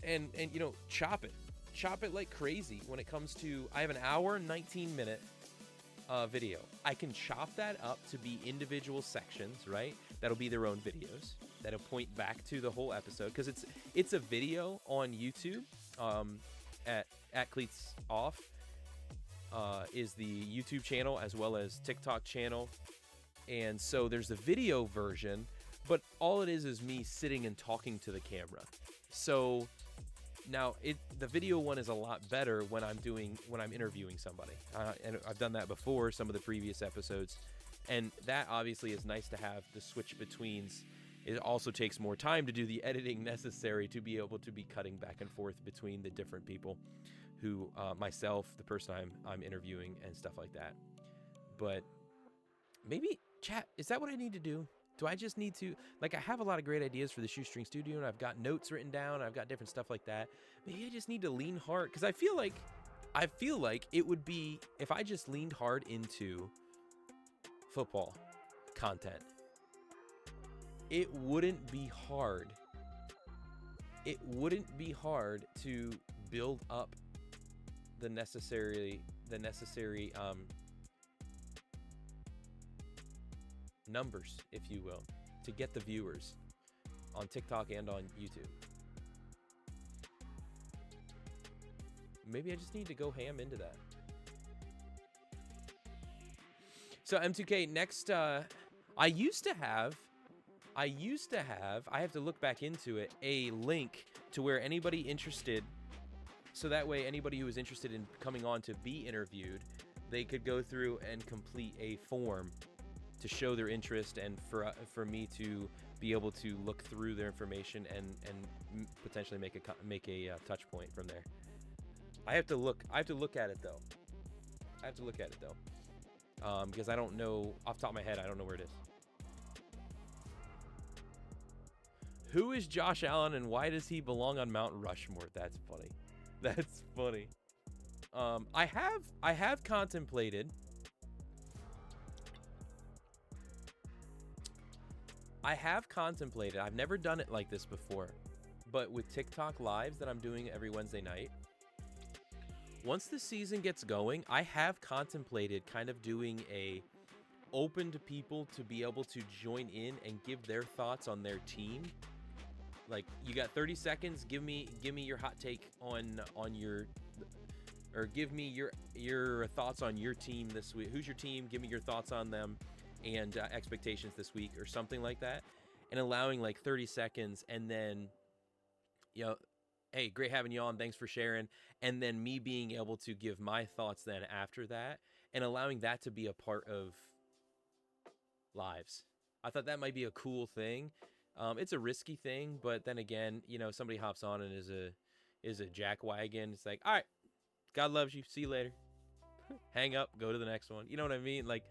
And you know, chop it like crazy when it comes to, I have an hour and 19-minute video. I can chop that up to be individual sections, right? That'll be their own videos. That'll point back to the whole episode, because it's a video on YouTube. At Cleats Off is the YouTube channel, as well as TikTok channel. And so there's the video version, but all it is me sitting and talking to the camera. So now the video one is a lot better when I'm interviewing somebody. And I've done that before, some of the previous episodes. And that obviously is nice to have the switch betweens. It also takes more time to do the editing necessary to be able to be cutting back and forth between the different people who, myself, the person I'm interviewing, and stuff like that. But maybe, chat, is that what I need to do? Do I just need to, like, I have a lot of great ideas for the Shoestring Studio, and I've got notes written down, and I've got different stuff like that. Maybe I just need to lean hard, because I feel like it would be, if I just leaned hard into football content, it wouldn't be hard. It wouldn't be hard to build up the necessary numbers, if you will, to get the viewers on TikTok and on YouTube. Maybe I just need to go ham into that. So M2K, next, I used to have, I have to look back into it, a link to where anybody interested, so that way anybody who was interested in coming on to be interviewed, they could go through and complete a form to show their interest, and for me to be able to look through their information and potentially make a touch point from there. I have to look at it though. Because I don't know off the top of my head. I don't know where it is. Who is Josh Allen, and why does he belong on Mount Rushmore? That's funny. That's funny. I have contemplated. I've never done it like this before, but with TikTok lives that I'm doing every Wednesday night, once the season gets going, I have contemplated kind of doing a open to people to be able to join in and give their thoughts on their team. Like, you got 30 seconds, give me your hot take on your, or give me your thoughts on your team this week. Who's your team? Give me your thoughts on them and expectations this week, or something like that. And allowing like 30 seconds, and then, you know, hey, great having you on. Thanks for sharing. And then me being able to give my thoughts then after that and allowing that to be a part of lives. I thought that might be a cool thing. It's a risky thing, but then again, you know, somebody hops on and is a jackwagon. It's like, all right, God loves you. See you later. Hang up, go to the next one. You know what I mean? Like,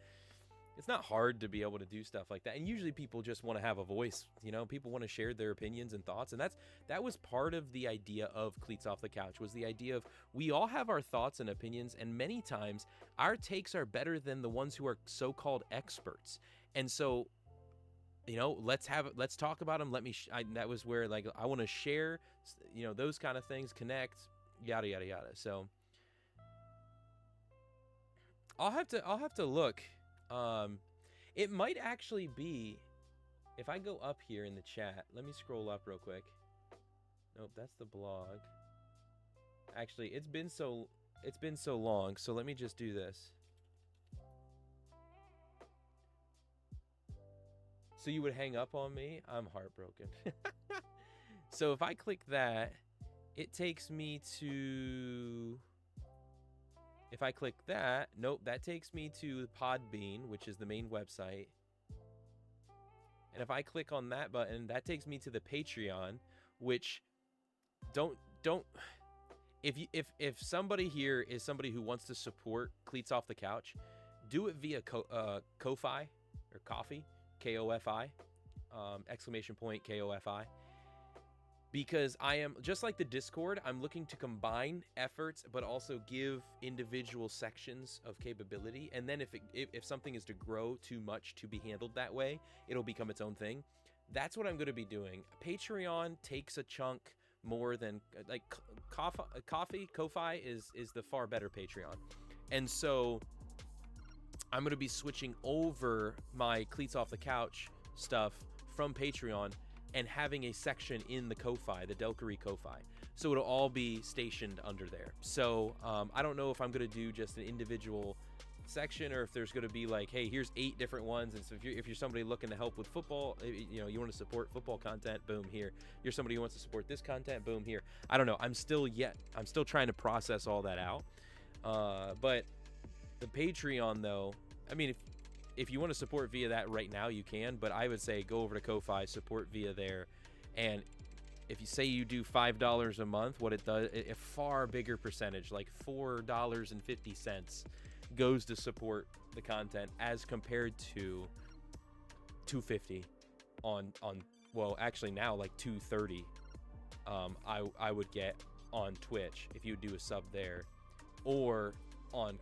it's not hard to be able to do stuff like that. And usually people just want to have a voice, you know, people want to share their opinions and thoughts. And that was part of the idea of Cleats Off the Couch, was the idea of we all have our thoughts and opinions. And many times our takes are better than the ones who are so-called experts. And so, you know, let's talk about them. That was where, like, I want to share, you know, those kind of things, connect, yada, yada, yada. So I'll have to look. It might actually be, if I go up here in the chat, let me scroll up real quick. Nope, that's the blog. Actually, it's been so long, so let me just do this. So you would hang up on me? I'm heartbroken. So if I click that, it takes me to, if I click that, nope, that takes me to Podbean, which is the main website. And if I click on that button, that takes me to the Patreon, which if somebody here is somebody who wants to support Cleats Off the Couch, do it via Ko-Fi or Coffee, K-O-F-I, exclamation point K-O-F-I. Because I am, just like the Discord, I'm looking to combine efforts, but also give individual sections of capability. And then if something is to grow too much to be handled that way, it'll become its own thing. That's what I'm going to be doing. Patreon takes a chunk more than, like, Ko-Fi is the far better Patreon. And so I'm going to be switching over my Cleats Off the Couch stuff from Patreon and having a section in the Ko-Fi, the Delkery Ko-Fi. So it'll all be stationed under there. So I don't know if I'm gonna do just an individual section or if there's gonna be like, hey, here's 8 different ones. And so if you're somebody looking to help with football, you know, you wanna support football content, boom, here. You're somebody who wants to support this content, boom, here. I don't know, I'm still trying to process all that out. But the Patreon though, I mean, if you want to support via that right now, you can, but I would say go over to Ko-Fi, support via there. And if you say you do $5 a month, what it does, a far bigger percentage, like $4.50 goes to support the content as compared to $2.50 on well, actually now like $2.30 I would get on Twitch if you would do a sub there, or on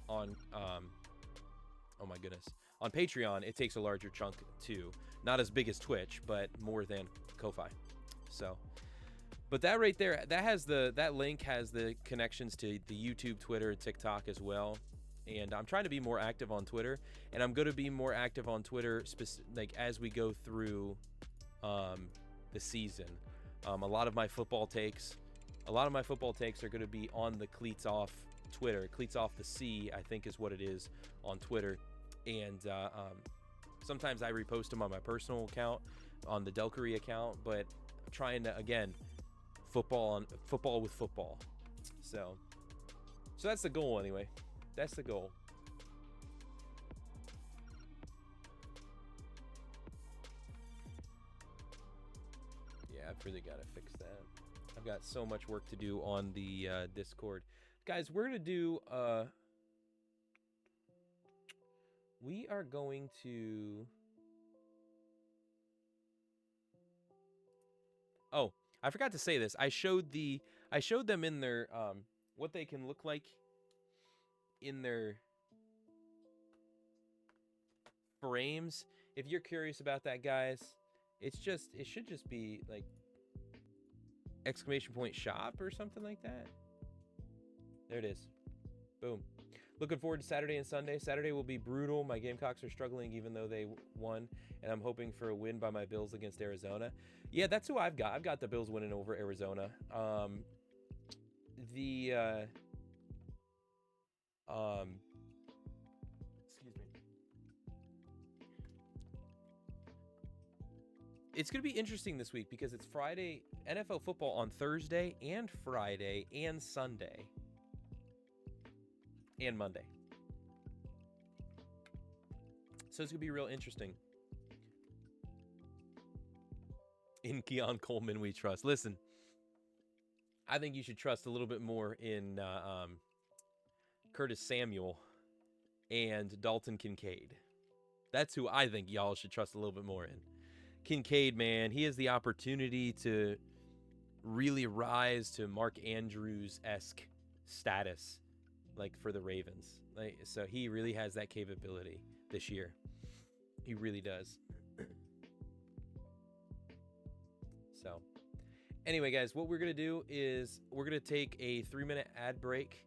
oh my goodness, on Patreon it takes a larger chunk too, not as big as Twitch, but more than Ko-Fi. So, but that right there, that link has the connections to the YouTube, Twitter, TikTok as well. And I'm trying to be more active on Twitter, and I'm going to be more active on Twitter like as we go through the season. A lot of my football takes are going to be on the Cleats Off Twitter. Cleats Off the C, I think, is what it is on Twitter. And sometimes I repost them on my personal account, on the Delkery account, but I'm trying to, again, football with football. So that's the goal anyway. That's the goal. Yeah, I've really got to fix that. I've got so much work to do on the Discord. Guys, we're going to do... we are going to... Oh, I forgot to say this. I showed them in their... what they can look like in their frames. If you're curious about that, guys, it should just be like exclamation point shop or something like that. There it is. Boom. Looking forward to Saturday and Sunday. Saturday will be brutal. My Gamecocks are struggling even though they won, and I'm hoping for a win by my Bills against Arizona. Yeah, that's who I've got. I've got the Bills winning over Arizona. Excuse me. It's going to be interesting this week because it's Friday, NFL football on Thursday and Friday and Sunday and Monday. So it's going to be real interesting. In Keon Coleman we trust. Listen, I think you should trust a little bit more in Curtis Samuel and Dalton Kincaid. That's who I think y'all should trust a little bit more in. Kincaid, man, he has the opportunity to really rise to Mark Andrews-esque status, like for the Ravens. Like, so he really has that capability this year. He really does. So, anyway, guys, what we're going to do is we're going to take a 3-minute ad break,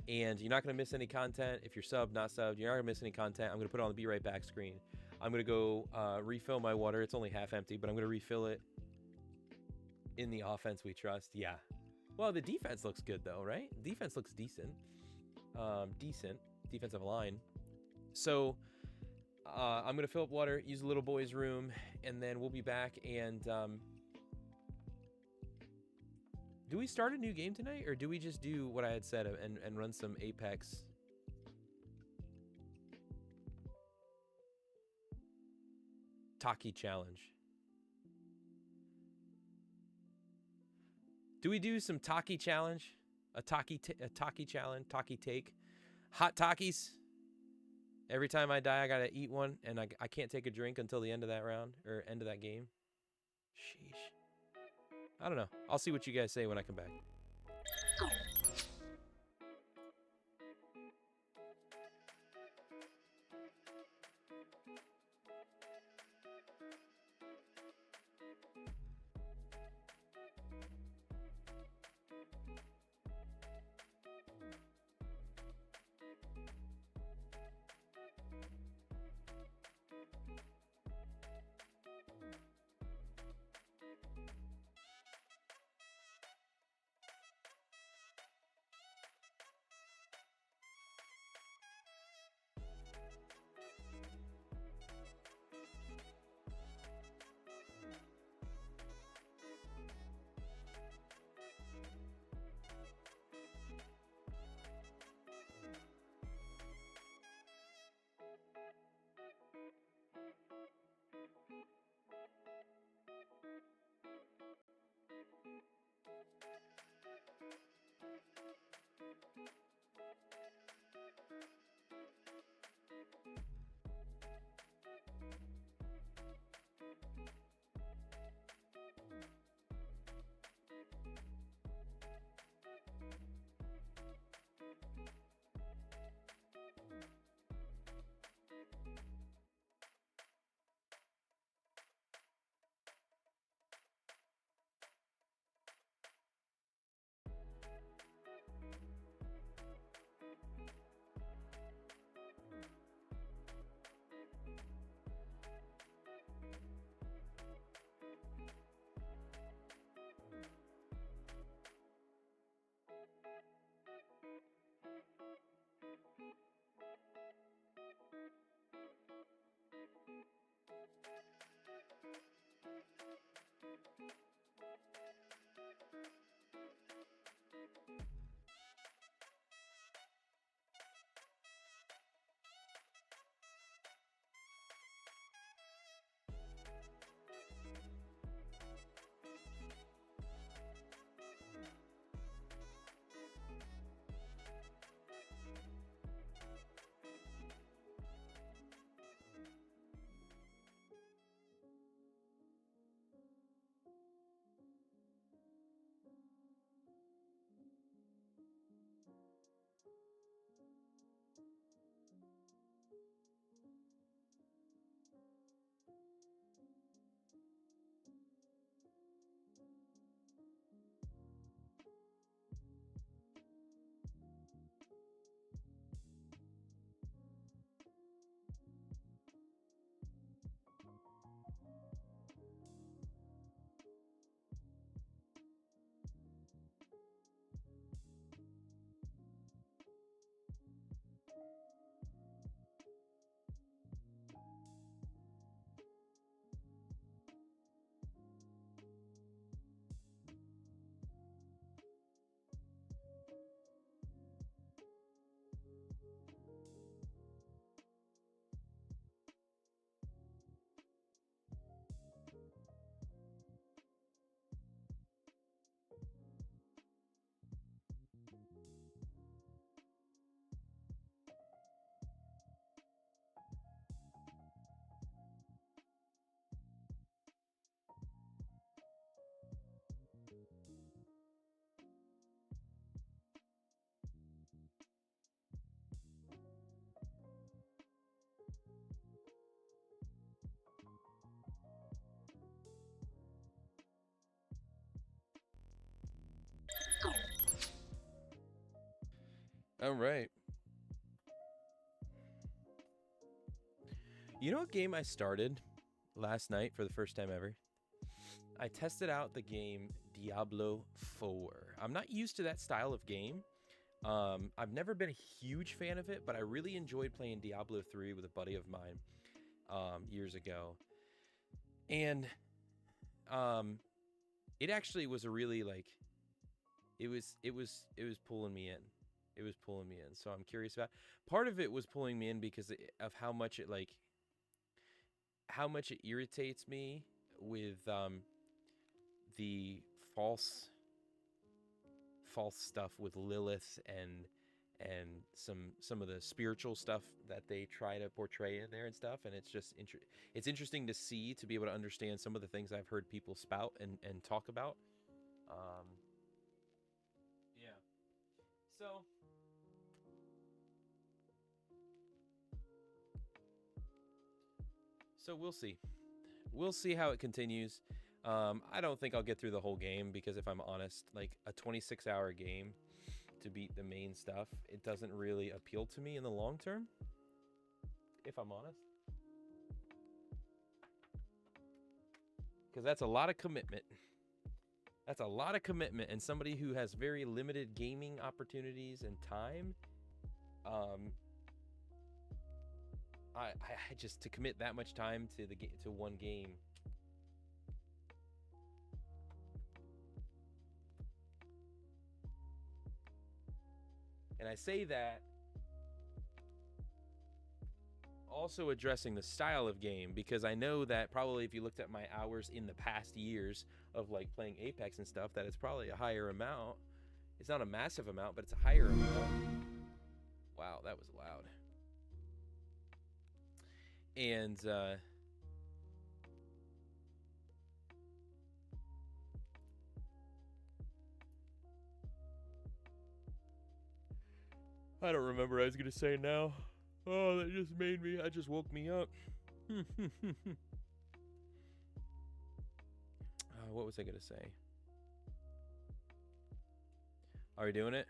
and you're not going to miss any content. If you're subbed, not subbed, you're not going to miss any content. I'm going to put it on the Be Right Back screen. I'm going to go refill my water. It's only half empty, but I'm going to refill it in the offense we trust. Yeah. Well, the defense looks good, though, right? Defense looks decent. Decent. Defensive line. So, I'm going to fill up water, use the little boy's room, and then we'll be back. And do we start a new game tonight, or do we just do what I had said and run some Apex? Taki challenge. Do we do some Taki challenge? A Taki challenge? Taki take? Hot Takis? Every time I die, I gotta eat one, and I can't take a drink until the end of that round, or end of that game. Sheesh. I don't know. I'll see what you guys say when I come back. All right. You know what game I started last night for the first time ever? I tested out the game Diablo 4. I'm not used to that style of game. I've never been a huge fan of it, but I really enjoyed playing Diablo 3 with a buddy of mine years ago. And it actually was a really like it was pulling me in. It was pulling me in. So I'm curious about. Part of it was pulling me in because of how much it irritates me with the false stuff with Lilith and some of the spiritual stuff that they try to portray in there and stuff, and it's just it's interesting to see, to be able to understand some of the things I've heard people spout and talk about. Yeah. So we'll see. We'll see how it continues. I don't think I'll get through the whole game because, if I'm honest, like a 26-hour game to beat the main stuff, it doesn't really appeal to me in the long term, if I'm honest. Because that's a lot of commitment. That's a lot of commitment, and somebody who has very limited gaming opportunities and time, I just, to commit that much time to one game. And I say that also addressing the style of game, because I know that probably if you looked at my hours in the past years of like playing Apex and stuff, that it's probably a higher amount. It's not a massive amount, but it's a higher amount. Wow, that was loud. And I don't remember what I was going to say now. Oh, that just woke me up. What was I going to say? Are we doing it?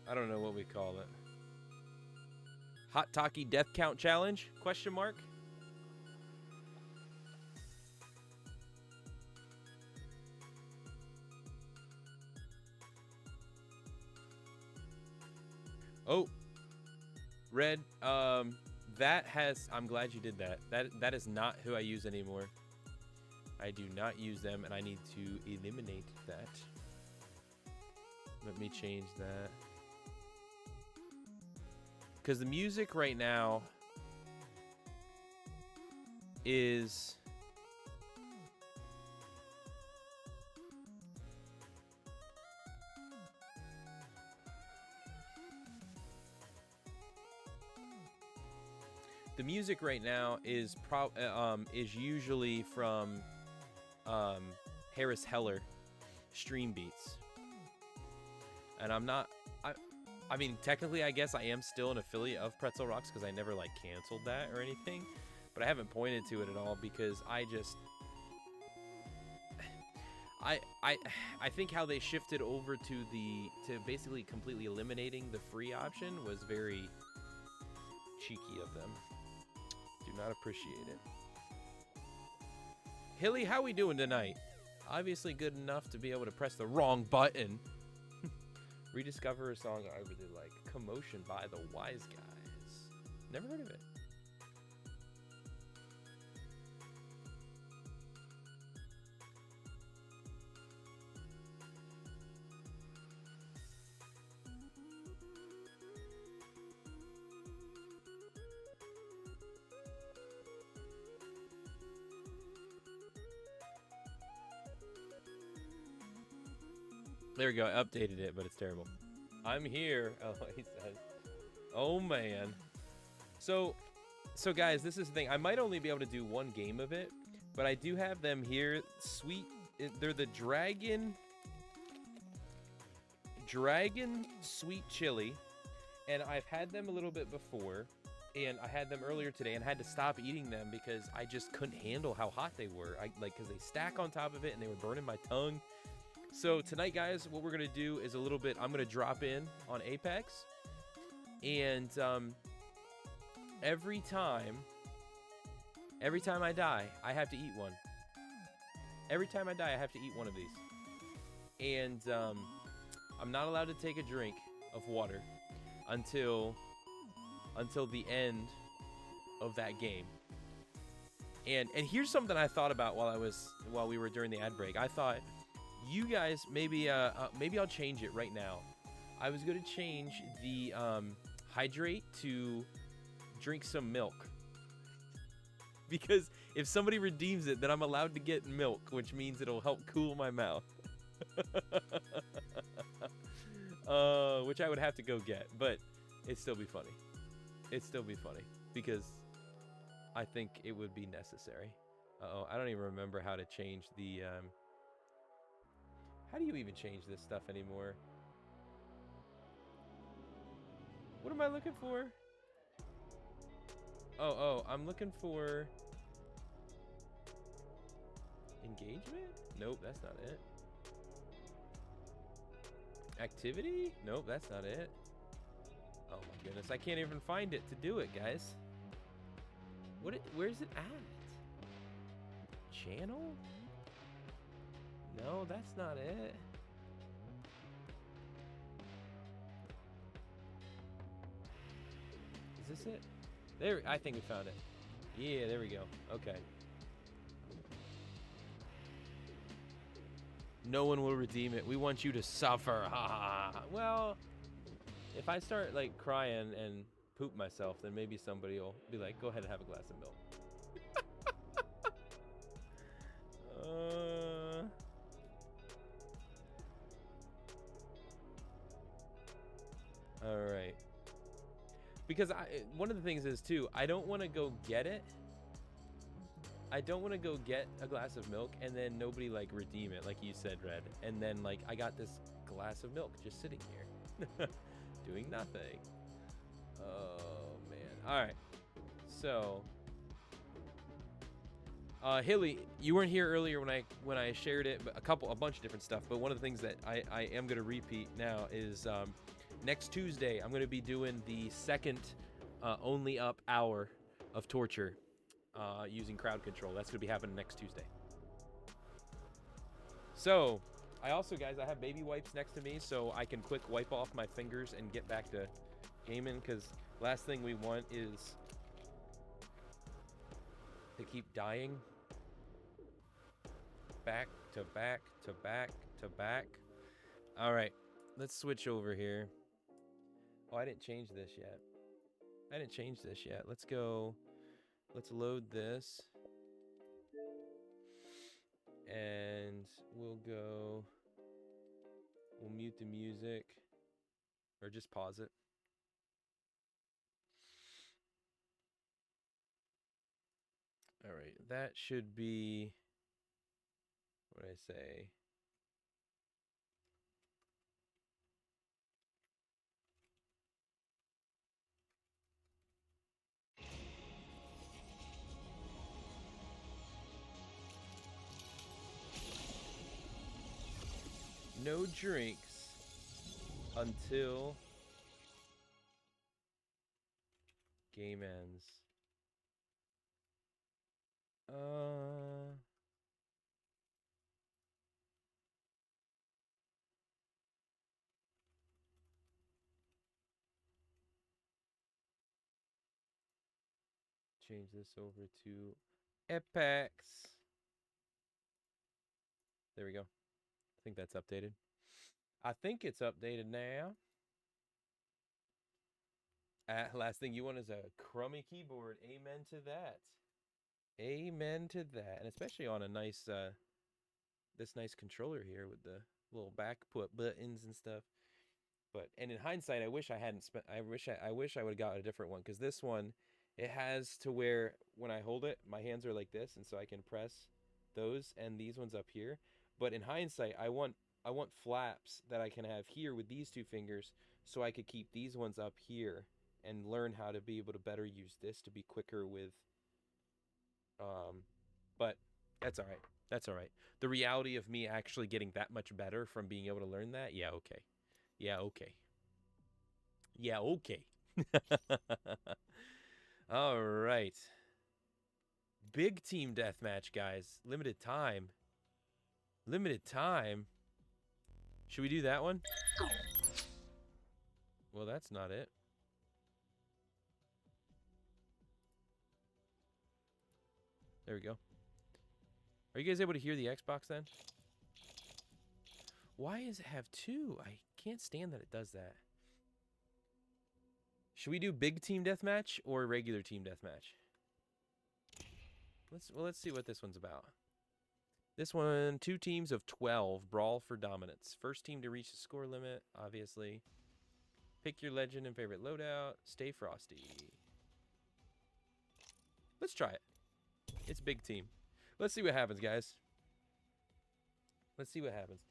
I don't know what we call it. Hot Talkie Death Count Challenge? Question mark? Oh, Red. I'm glad you did that. That is not who I use anymore. I do not use them, and I need to eliminate that. Let me change that. Because the music right now is usually from Harris Heller Stream Beats, and I'm not. I mean, technically, I guess I am still an affiliate of Pretzel Rocks because I never like canceled that or anything, but I haven't pointed to it at all because I think how they shifted over to basically completely eliminating the free option was very cheeky of them. Do not appreciate it. Hilly, how we doing tonight? Obviously good enough to be able to press the wrong button. Rediscover a song I really like. Commotion by the Wise Guys. Never heard of it. There we go. I updated it, but it's terrible. I'm here. Oh, he says. Oh, man. So guys, this is the thing. I might only be able to do one game of it, but I do have them here. They're the Dragon Sweet Chili, And I've had them a little bit before, and I had them earlier today and had to stop eating them because I just couldn't handle how hot they were. Because they stack on top of it and they were burning my tongue. So tonight, guys, what we're gonna do is a little bit. I'm gonna drop in on Apex, and every time I die, I have to eat one. Every time I die, I have to eat one of these, and I'm not allowed to take a drink of water until the end of that game. And here's something I thought about while we were during the ad break. I thought, you guys, maybe I'll change it right now. I was gonna change the hydrate to drink some milk. Because if somebody redeems it, then I'm allowed to get milk, which means it'll help cool my mouth. Which I would have to go get, but it'd still be funny. It'd still be funny because I think it would be necessary. Uh-oh, I don't even remember how to change the how do you even change this stuff anymore? What am I looking for? Oh, I'm looking for engagement? Nope, that's not it. Activity? Nope, that's not it. Oh my goodness, I can't even find it to do it, guys. Where's it at? Channel? No, that's not it. Is this it? There, I think we found it. Yeah, there we go. Okay. No one will redeem it. We want you to suffer. Ha ha ha. Well, if I start like crying and poop myself, then maybe somebody will be like, go ahead and have a glass of milk. All right. Because one of the things is too, I don't want to go get it. I don't want to go get a glass of milk and then nobody like redeem it, like you said, Red. And then like I got this glass of milk just sitting here, doing nothing. Oh man. All right. So, Hilly, you weren't here earlier when I shared it, but a bunch of different stuff. But one of the things that I am gonna repeat now is next Tuesday I'm gonna be doing the second only up hour of torture. Using crowd control. That's going to be happening next Tuesday. So, I also, guys, I have baby wipes next to me so I can quick wipe off my fingers and get back to gaming, because last thing we want is to keep dying. Back to back to back to back. All right, let's switch over here. Oh, I didn't change this yet. Let's go. Let's load this. And we'll mute the music. Or just pause it. All right, that should be, what did I say? No drinks until game ends. Change this over to Apex. There we go. I think that's updated. I think it's updated now. Last thing you want is a crummy keyboard. Amen to that. Amen to that. And especially on a nice, this nice controller here with the little back buttons and stuff. And in hindsight, I wish I hadn't spent. I wish I would have got a different one, because this one, it has to where when I hold it, my hands are like this, and so I can press those and these ones up here. But in hindsight, I want flaps that I can have here with these two fingers, so I could keep these ones up here and learn how to be able to better use this to be quicker with. But that's all right. That's all right. The reality of me actually getting that much better from being able to learn that, yeah, okay. Yeah, okay. Yeah, okay. All right. Big team deathmatch, guys. Limited time. Limited time. Should we do that one? Well, that's not it. There we go. Are you guys able to hear the Xbox then? Why does it have two? I can't stand that it does that. Should we do big team deathmatch or regular team deathmatch? Let's see what this one's about. This one, 2 teams of 12 brawl for dominance. First team to reach the score limit, obviously. Pick your legend and favorite loadout. Stay frosty. Let's try it. It's big team. Let's see what happens, guys. Let's see what happens.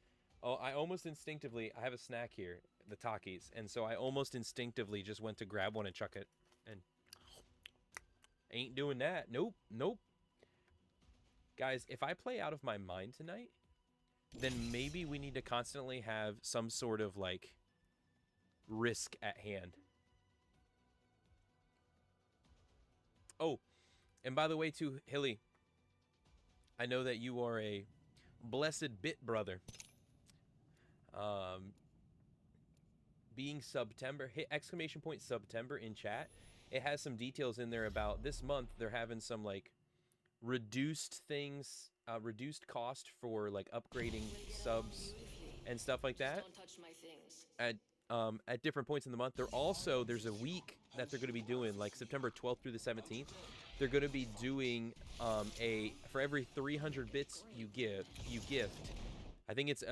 Oh, I almost instinctively, I have a snack here, the Takis, and so I almost instinctively just went to grab one and chuck it, and ain't doing that. Nope, nope. Guys, if I play out of my mind tonight, then maybe we need to constantly have some sort of, like, risk at hand. Oh, and by the way, too, Hilly, I know that you are a blessed bit brother. Being Subtember, hit exclamation point Subtember in chat. It has some details in there about this month. They're having some like reduced things, reduced cost for like upgrading subs and stuff like that. At different points in the month. There's a week that they're going to be doing, like September 12th through the 17th. They're going to be doing for every 300 bits you gift. I think it's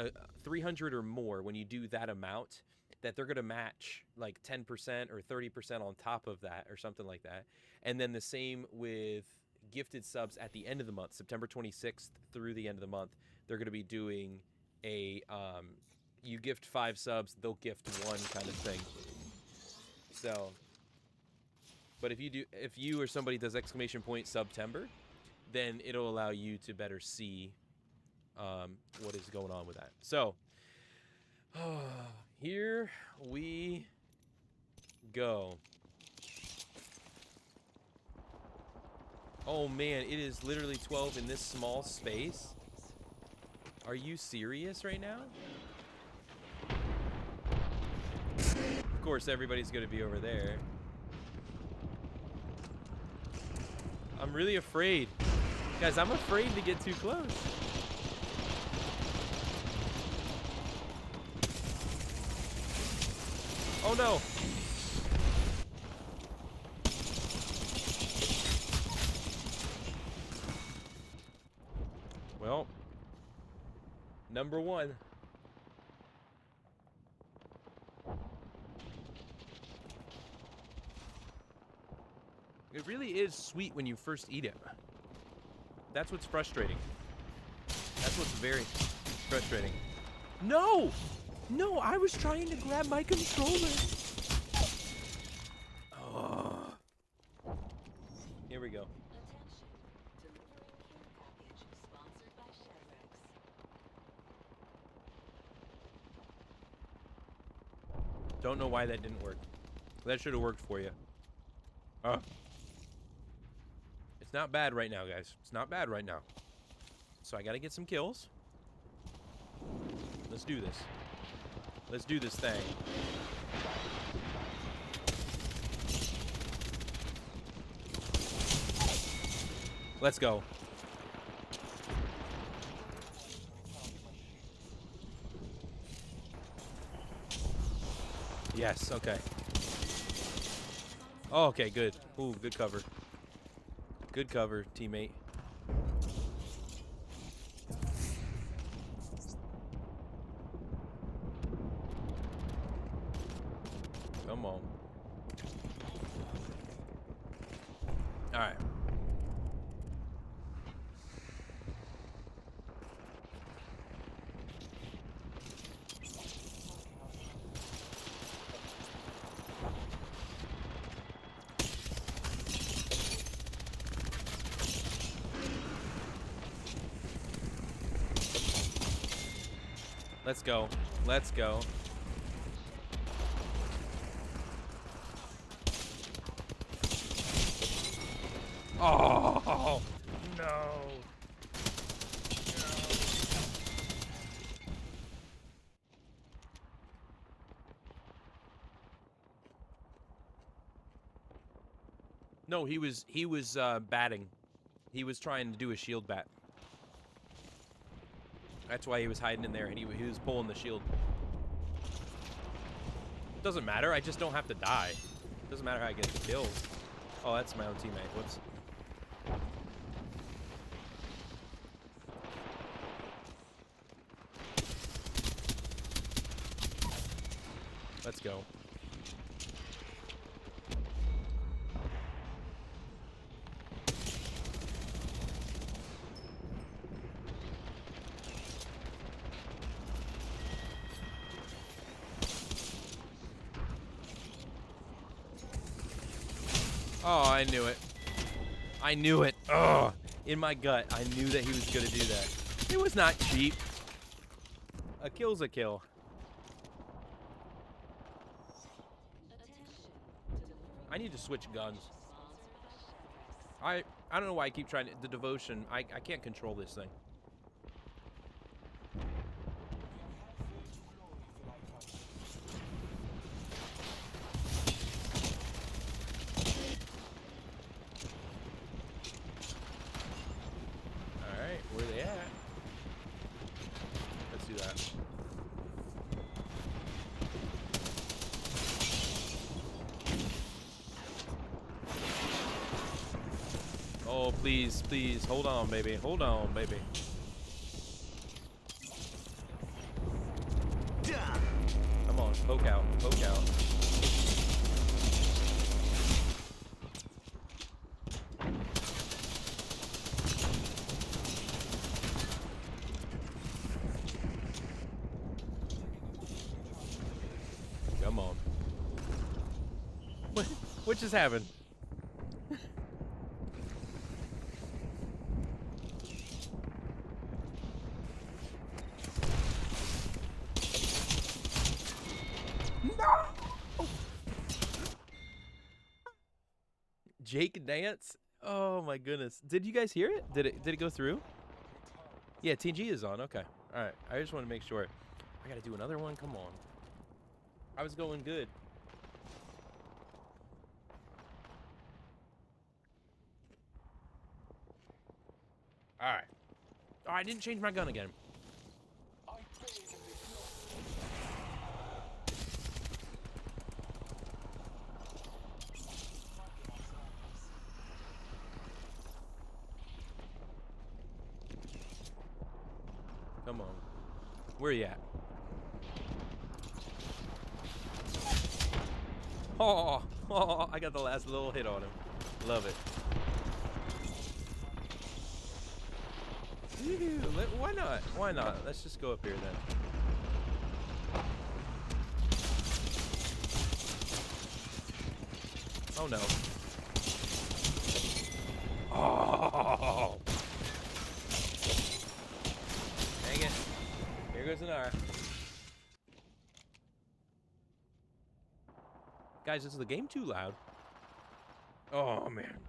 300 or more when you do that amount, that they're going to match like 10% or 30% on top of that or something like that. And then the same with gifted subs at the end of the month, September 26th through the end of the month. They're going to be doing a you gift 5 subs, they'll gift 1 kind of thing. So, but if you or somebody does exclamation point Subtember, then it'll allow you to better see what is going on with that. So, here we go. Oh man, it is literally 12 in this small space. Are you serious right now? Of course, everybody's going to be over there. I'm really afraid. Guys, I'm afraid to get too close. Oh no. Well, number 1. It really is sweet when you first eat it. That's what's frustrating. That's what's very frustrating. No! No, I was trying to grab my controller. Oh. Here we go. Don't know why that didn't work. That should have worked for you. It's not bad right now, guys. It's not bad right now. So I gotta get some kills. Let's do this. Let's do this thing. Let's go. Yes, okay. Oh, okay, good. Ooh, good cover. Good cover, teammate. Come on. All right. Let's go. Let's go. Oh, no. No, he was batting. He was trying to do a shield bat. That's why he was hiding in there, and he was pulling the shield. Doesn't matter. I just don't have to die. Doesn't matter how I get the kills. Oh, that's my own teammate. Whoops. Let's go. Oh, I knew it. I knew it. Oh, in my gut, I knew that he was going to do that. It was not cheap. A kill's a kill. I need to switch guns. I don't know why I keep trying to... The devotion, I can't control this thing. Alright, where they at? Let's do that. Oh, please, please. Hold on, baby. Hold on, baby. Come on, poke out. Poke out. Come on. What just happened? Jake dance? Oh my goodness. Did you guys hear it? Did it go through? Yeah, TG is on. Okay. All right. I just want to make sure. I got to do another one. Come on. I was going good. All right. Oh, I didn't change my gun again. Come on. Where you at? Oh, I got the last little hit on him. Love it. Ew, why not? Why not? Let's just go up here then. Oh no. Oh. Dang it. Here goes another. Guys, is the game too loud? Oh man.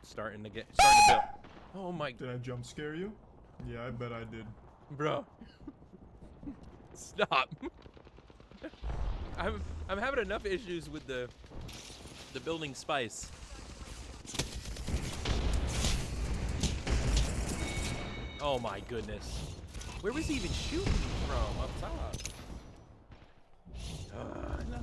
Starting to build. Oh my. Did I jump scare you? Yeah, I bet I did. Bro. Stop. I'm having enough issues with the building spice. Oh my goodness. Where was he even shooting from? Up top. No.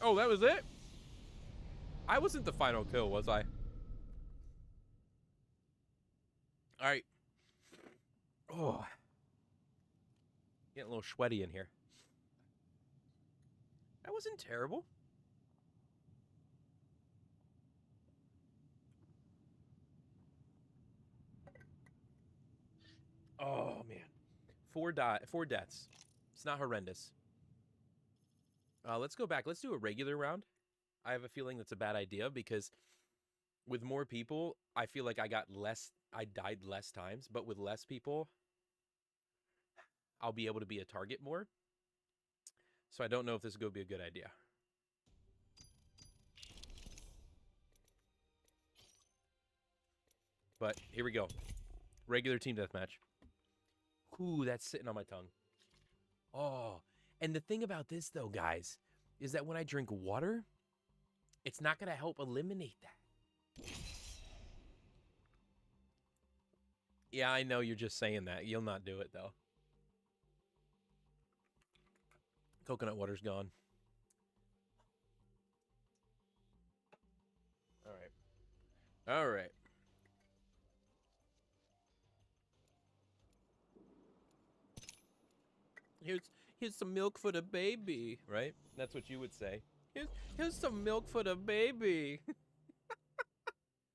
Oh, that was it? I wasn't the final kill, was I? All right. Oh. Getting a little sweaty in here. That wasn't terrible. Oh, man. 4 deaths. It's not horrendous. Let's go back. Let's do a regular round. I have a feeling that's a bad idea because with more people, I feel like I died less times, but with less people, I'll be able to be a target more. So I don't know if this is going to be a good idea. But here we go. Regular team deathmatch. Ooh, that's sitting on my tongue. Oh, and the thing about this, though, guys, is that when I drink water, it's not going to help eliminate that. Yeah, I know you're just saying that. You'll not do it, though. Coconut water's gone. All right. All right. Here's some milk for the baby, right? That's what you would say. Here's some milk for the baby.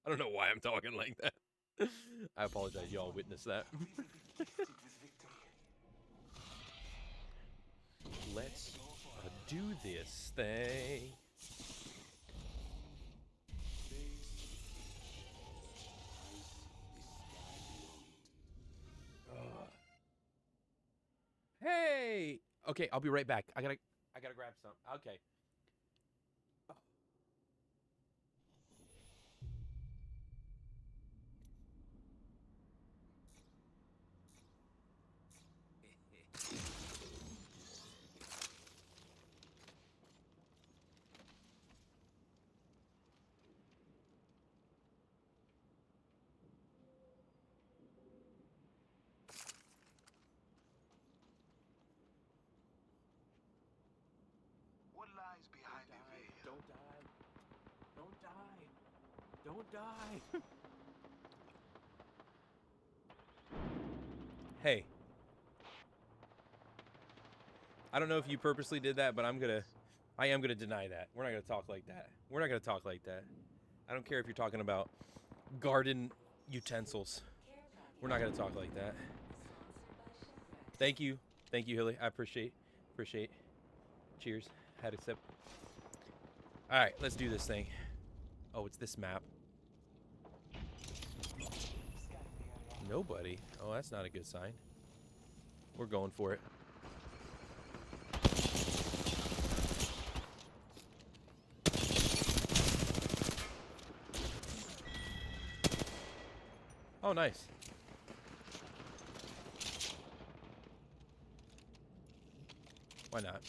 I don't know why I'm talking like that. I apologize, y'all witnessed that. Let's do this thing. Hey! Okay, I'll be right back. I gotta grab some. Okay. What lies behind the veil? Don't die. Don't die. Don't die. Hey. I don't know if you purposely did that, but I am gonna deny that. We're not gonna talk like that. We're not gonna talk like that. I don't care if you're talking about garden utensils. We're not gonna talk like that. Thank you, Hilly. I appreciate. Cheers. Had a sip. All right, let's do this thing. Oh, it's this map. Nobody. Oh, that's not a good sign. We're going for it. Oh, nice. Why not?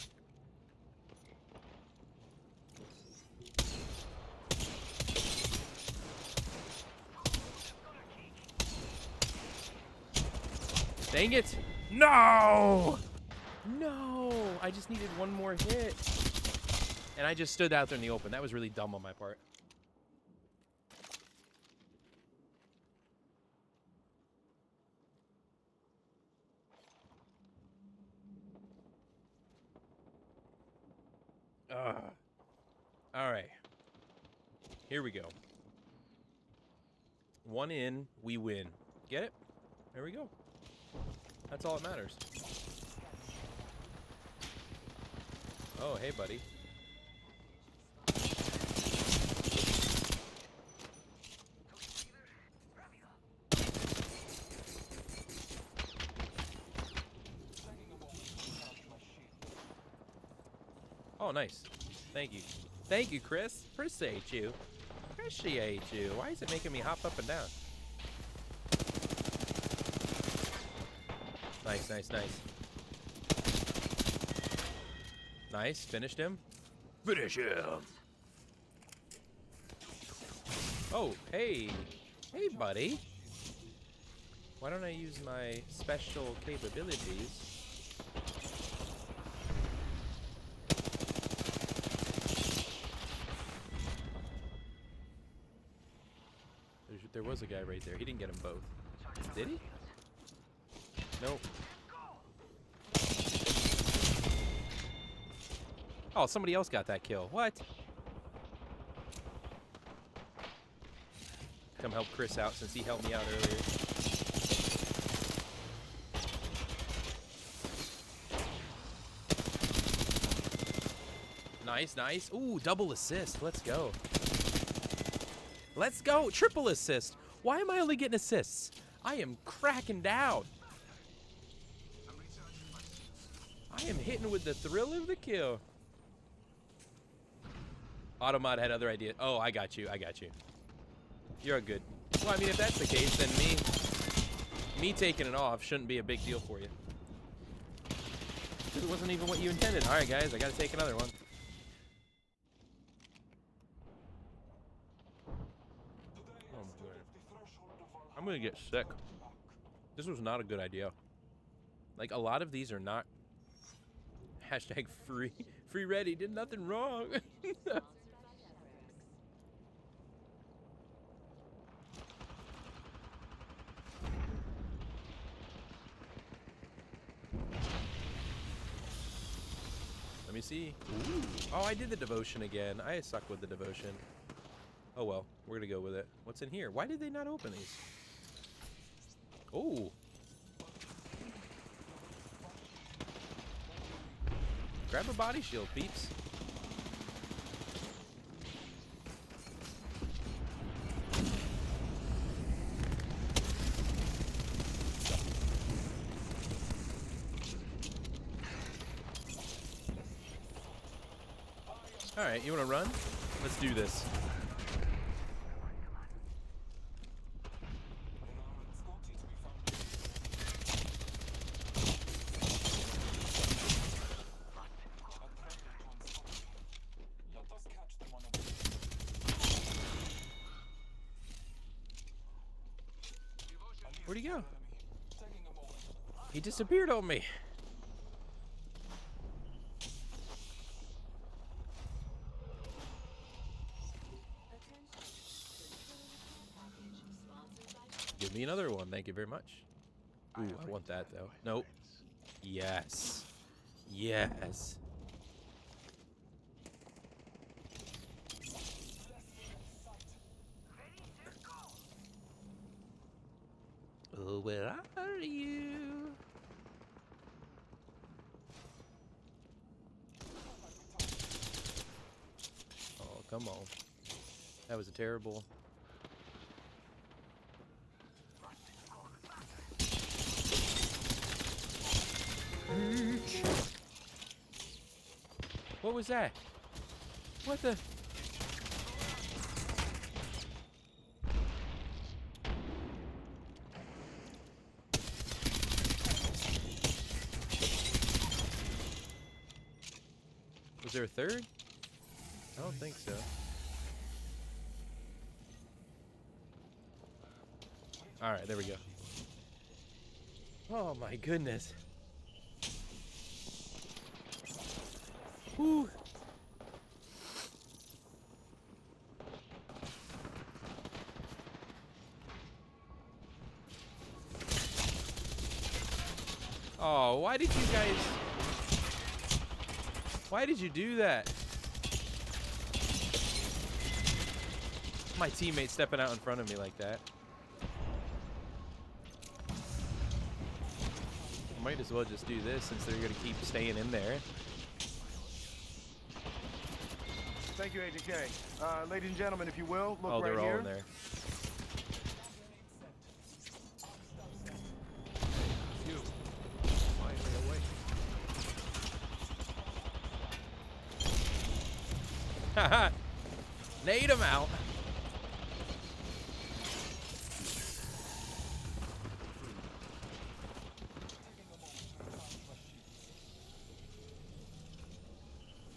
Dang it! No! No! I just needed one more hit. And I just stood out there in the open. That was really dumb on my part. All right. Here we go. One in, we win. Get it? There we go. That's all that matters. Oh, hey, buddy. Oh, nice. Thank you. Thank you, Chris. Appreciate you. Appreciate you. Why is it making me hop up and down? Nice, nice, nice. Nice. Finished him. Finish him. Oh, hey. Hey, buddy. Why don't I use my special capabilities? There was a guy right there. He didn't get them both. Did he? Nope. Oh, somebody else got that kill. What? Come help Chris out since he helped me out earlier. Nice, nice. Ooh, double assist. Let's go. Let's go. Triple assist. Why am I only getting assists? I am cracking down. I am hitting with the thrill of the kill. Automod had other ideas. Oh, I got you. I got you. You're good. Well, I mean, if that's the case, then me taking it off shouldn't be a big deal for you. It wasn't even what you intended. All right, guys, I got to take another one. Oh my god. I'm gonna get sick. This was not a good idea. Like, a lot of these are not hashtag free ready. Did nothing wrong. Let me see. Ooh. Oh, I did the devotion again. I suck with the devotion. Oh well, we're gonna go with it. What's in here? Why did they not open these? Oh. Grab a body shield, peeps. All right, you want to run? Let's do this. Where'd he go? He disappeared on me. Give me another one. Thank you very much. Ooh, I want that, though. Nope. Yes. Yes. Oh, where are you? Oh, come on. That was a terrible... What was that? What the... Was there a third? I don't think so. Alright, there we go. Oh my goodness. Whew. Oh, why did you guys... Why did you do that? My teammate stepping out in front of me like that. Might as well just do this since they're going to keep staying in there. Thank you, Agent K. Ladies and gentlemen, if you will, look Oh, they're right all here. in there. You. Finally awake. Haha. Nade him out.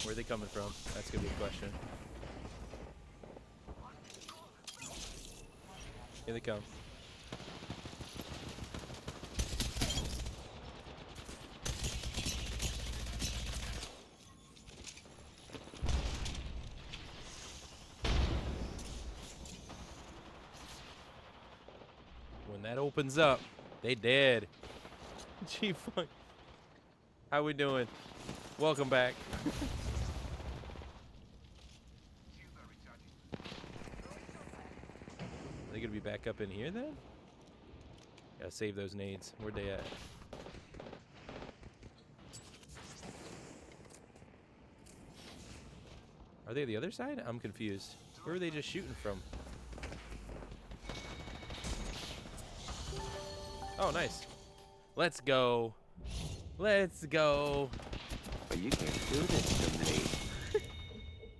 Where are they coming from? That's gonna be a question. Here they come. When that opens up, they dead. Gee, fuck. How we doing? Welcome back. Are they gonna be back up in here then? Gotta save those nades. Where'd they at? Are they the other side? I'm confused. Where are they just shooting from? Oh, nice. Let's go. Let's go. But you can't do this to me.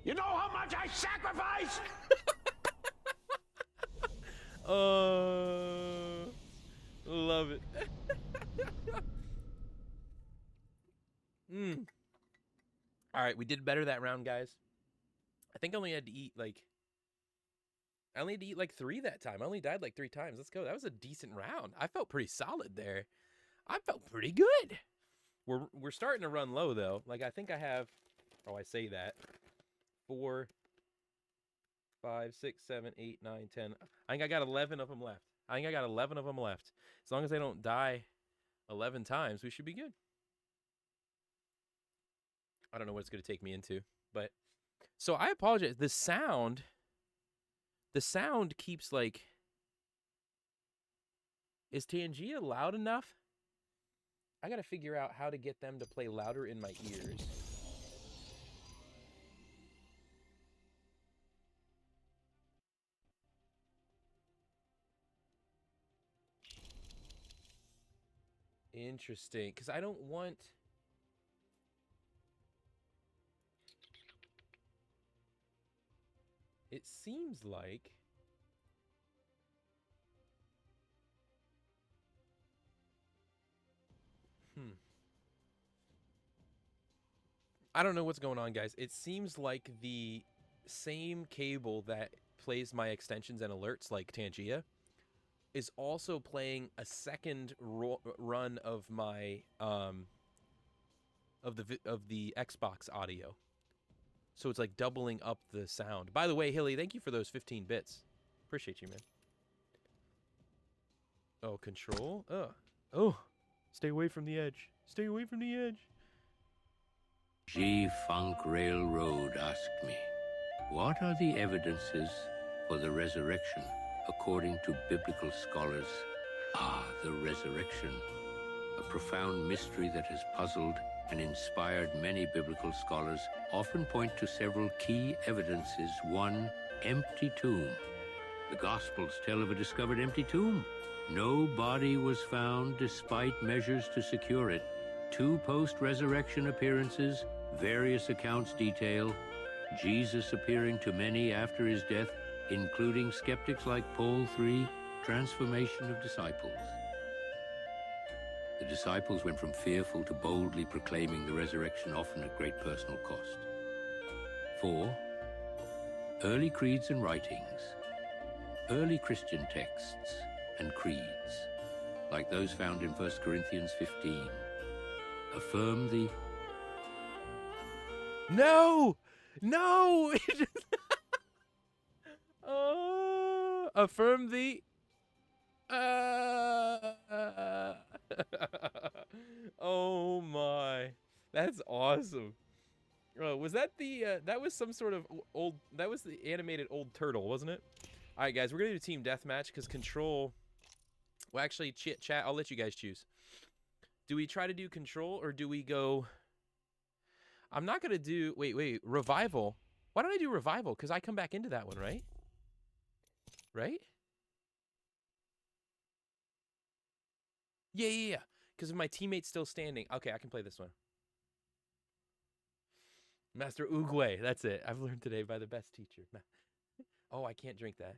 You know how much I sacrifice? Love it. All right, we did better that round, guys. I think I only had to eat like 3 that time. I only died like 3 times. Let's go. That was a decent round. I felt pretty solid there. I felt pretty good. We're starting to run low though. Like I think I have, I say that, 4, 5, 6, 7, 8, 9, 10. I think I got 11 of them left. As long as I don't die 11 times, we should be good. I don't know what it's going to take me into, but so I apologize. The sound keeps like, is Tangia loud enough? I got to figure out how to get them to play louder in my ears. Interesting, because I don't want... It seems like... I don't know what's going on, guys. It seems like the same cable that plays my extensions and alerts, like Tangia, is also playing a second run of my of the Xbox audio. So it's like doubling up the sound. By the way, Hilly, thank you for those 15 bits. Appreciate you, man. Oh, control. Oh, stay away from the edge. Stay away from the edge. G-Funk Railroad asked me, what are the evidences for the resurrection according to biblical scholars? The resurrection, a profound mystery that has puzzled and inspired many biblical scholars, often point to several key evidences. 1, empty tomb. The Gospels tell of a discovered empty tomb. No body was found despite measures to secure it. 2 post-resurrection appearances, various accounts detail Jesus appearing to many after his death, including skeptics like Paul. 3, transformation of disciples. The disciples went from fearful to boldly proclaiming the resurrection, often at great personal cost. 4, early creeds and writings. Early Christian texts and creeds, like those found in 1 Corinthians 15, affirm the... No! Affirm the... Oh my. That's awesome. Was that the... that was some sort of old... That was the animated old turtle, wasn't it? Alright, guys, we're going to do team deathmatch because control... Well, actually, chat, I'll let you guys choose. Do we try to do control or do we go... I'm not going to do... Wait. Revival. Why don't I do revival? Because I come back into that one, right? Right? Yeah. Because if my teammate's still standing. Okay, I can play this one. Master Uguay. That's it. I've learned today by the best teacher. Oh, I can't drink that.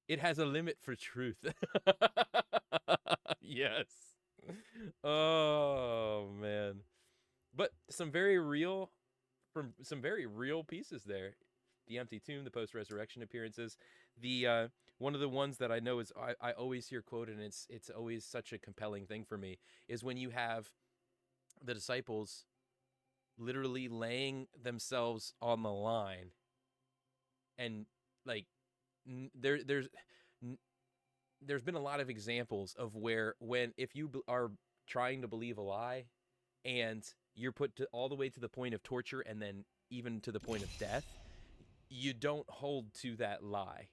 It has a limit for truth. Yes. Oh, man. But some very real pieces there. The empty tomb, the post-resurrection appearances. The one of the ones that I know is I always hear quoted, and it's always such a compelling thing for me, is when you have the disciples literally laying themselves on the line, and like there's been a lot of examples of where if you are trying to believe a lie and you're put all the way to the point of torture and then even to the point of death, you don't hold to that lie.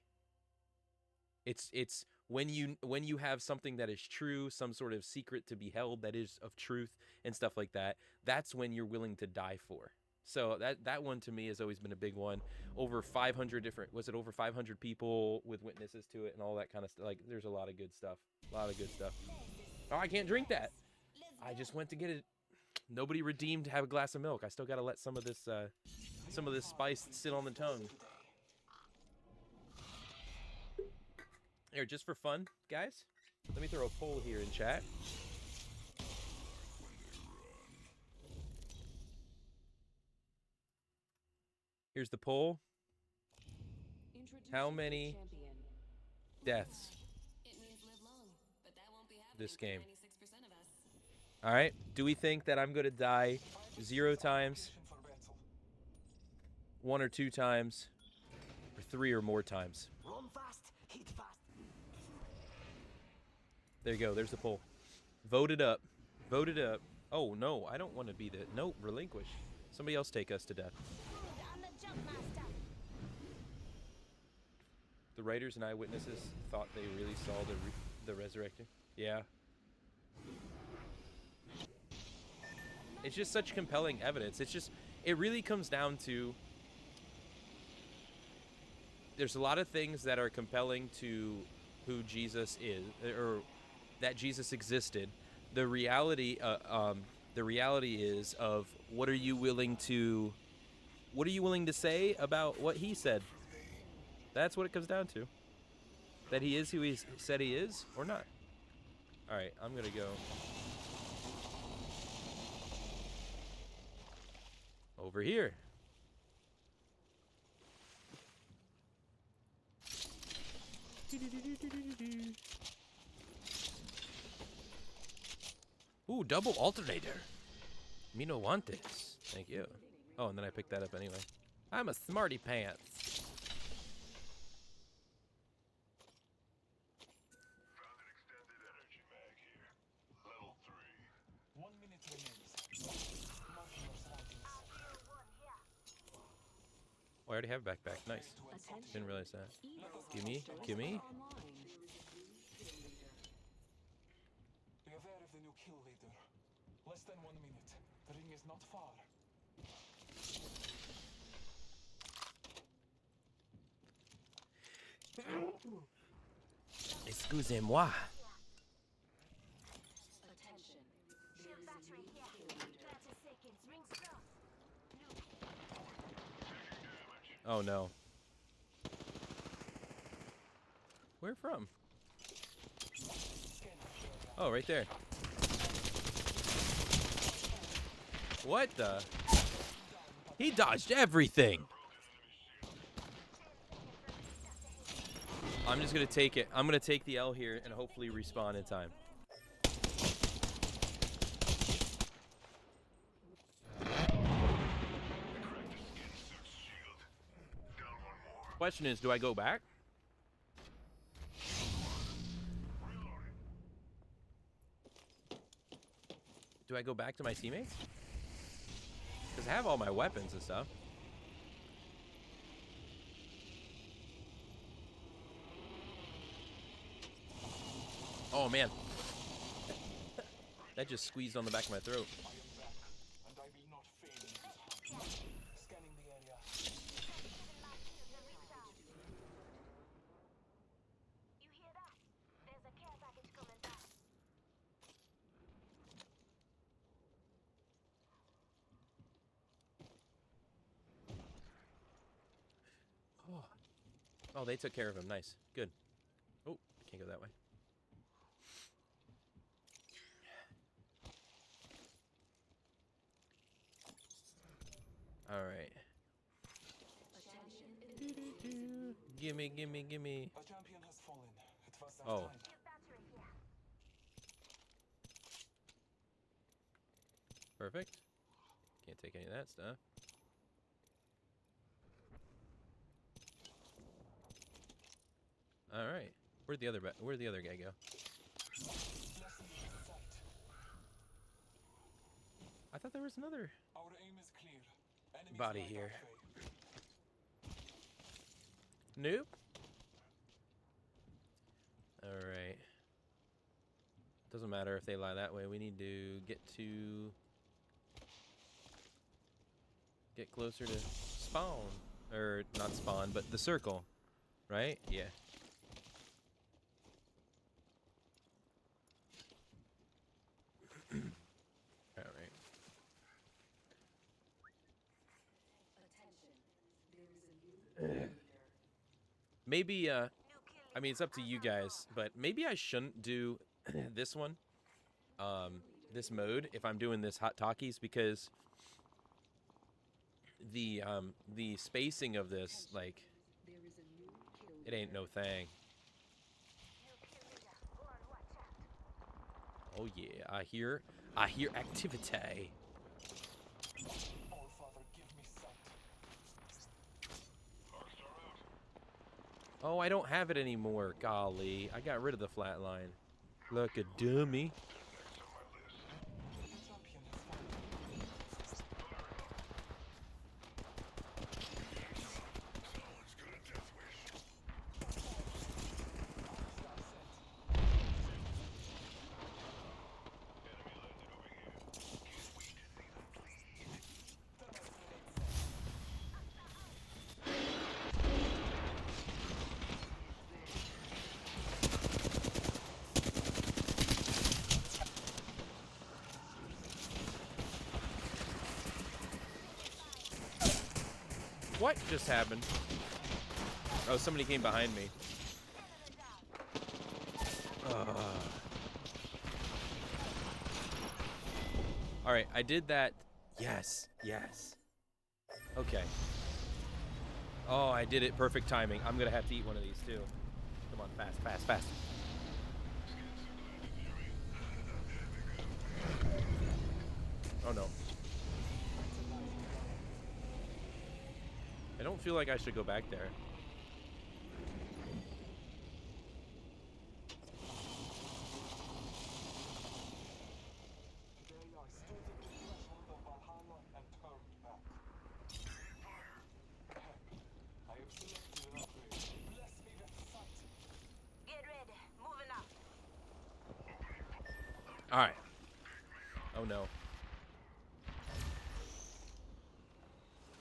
It's when you have something that is true, some sort of secret to be held that is of truth and stuff like that, that's when you're willing to die for. So that one to me has always been a big one. Over 500 different, was it over 500 people with witnesses to it and all that kind of stuff. Like, there's a lot of good stuff. A lot of good stuff. Oh, I can't drink that. I just went to get it. Nobody redeemed to have a glass of milk. I still got to let some of this spice sit on the tongue. Here, just for fun, guys, let me throw a poll here in chat. Here's the poll. How many deaths this game? All right. Do we think that I'm going to die 0 times, 1 or 2 times, or 3 or more times? There you go. There's the poll. Vote it up. Vote it up. Oh, no. I don't want to be the... Nope. Relinquish. Somebody else take us to death. The writers and eyewitnesses thought they really saw the resurrecting. Yeah. It's just such compelling evidence. It's just... It really comes down to... There's a lot of things that are compelling to who Jesus is, or that Jesus existed. The reality is of what are you willing to say about what he said? That's what it comes down to. That he is who he said he is, or not. All right, I'm gonna go over here. Ooh, double alternator. Me no want this. Thank you. Oh, and then I picked that up anyway. I'm a smarty pants. Oh, I already have a backpack. Nice. Didn't realize that. Gimme, gimme. Be aware of the new kill leader. Less than 1 minute. The ring is not far. Excusez-moi. Oh no. Where from? Oh, right there. What the? He dodged everything. I'm just gonna take it. I'm gonna take the L here and hopefully respawn in time. Question is, do I go back? Do I go back to my teammates? Because I have all my weapons and stuff. Oh man. That just squeezed on the back of my throat. And I will not fail in this. Scanning the area. You hear that? There's a care package coming back. Oh, they took care of him. Nice. Good. Oh, I can't go that way. All right. Gimme, gimme, gimme. A champion has fallen. It was that Oh. time. Perfect. Can't take any of that stuff. All right. Where'd the other guy go? I thought there was another Our aim is clear. Enemies body light here. our way. Nope. All right. Doesn't matter if they lie that way. We need to get Get closer to spawn. Or, not spawn, but the circle. Right? Yeah. Alright. Maybe, I mean, it's up to you guys, but maybe I shouldn't do this one. This mode, if I'm doing this hot talkies, because the spacing of this, like, it ain't no thing. Oh yeah, I hear activity. All Father, give me sight. Oh, I don't have it anymore. Golly, I got rid of the flatline. Like a dummy. Champion is fine. What just happened? Oh, somebody came behind me. All right, I did that. Yes, yes. Okay. Oh, I did it. Perfect timing. I'm gonna have to eat one of these too. Come on, fast, fast, fast. Oh no. I don't feel like I should go back there. They are stood at the threshold of Valhalla and turned back. I have selected an upgrade. Bless me with sight. Get ready. Moving up. All right. Oh no.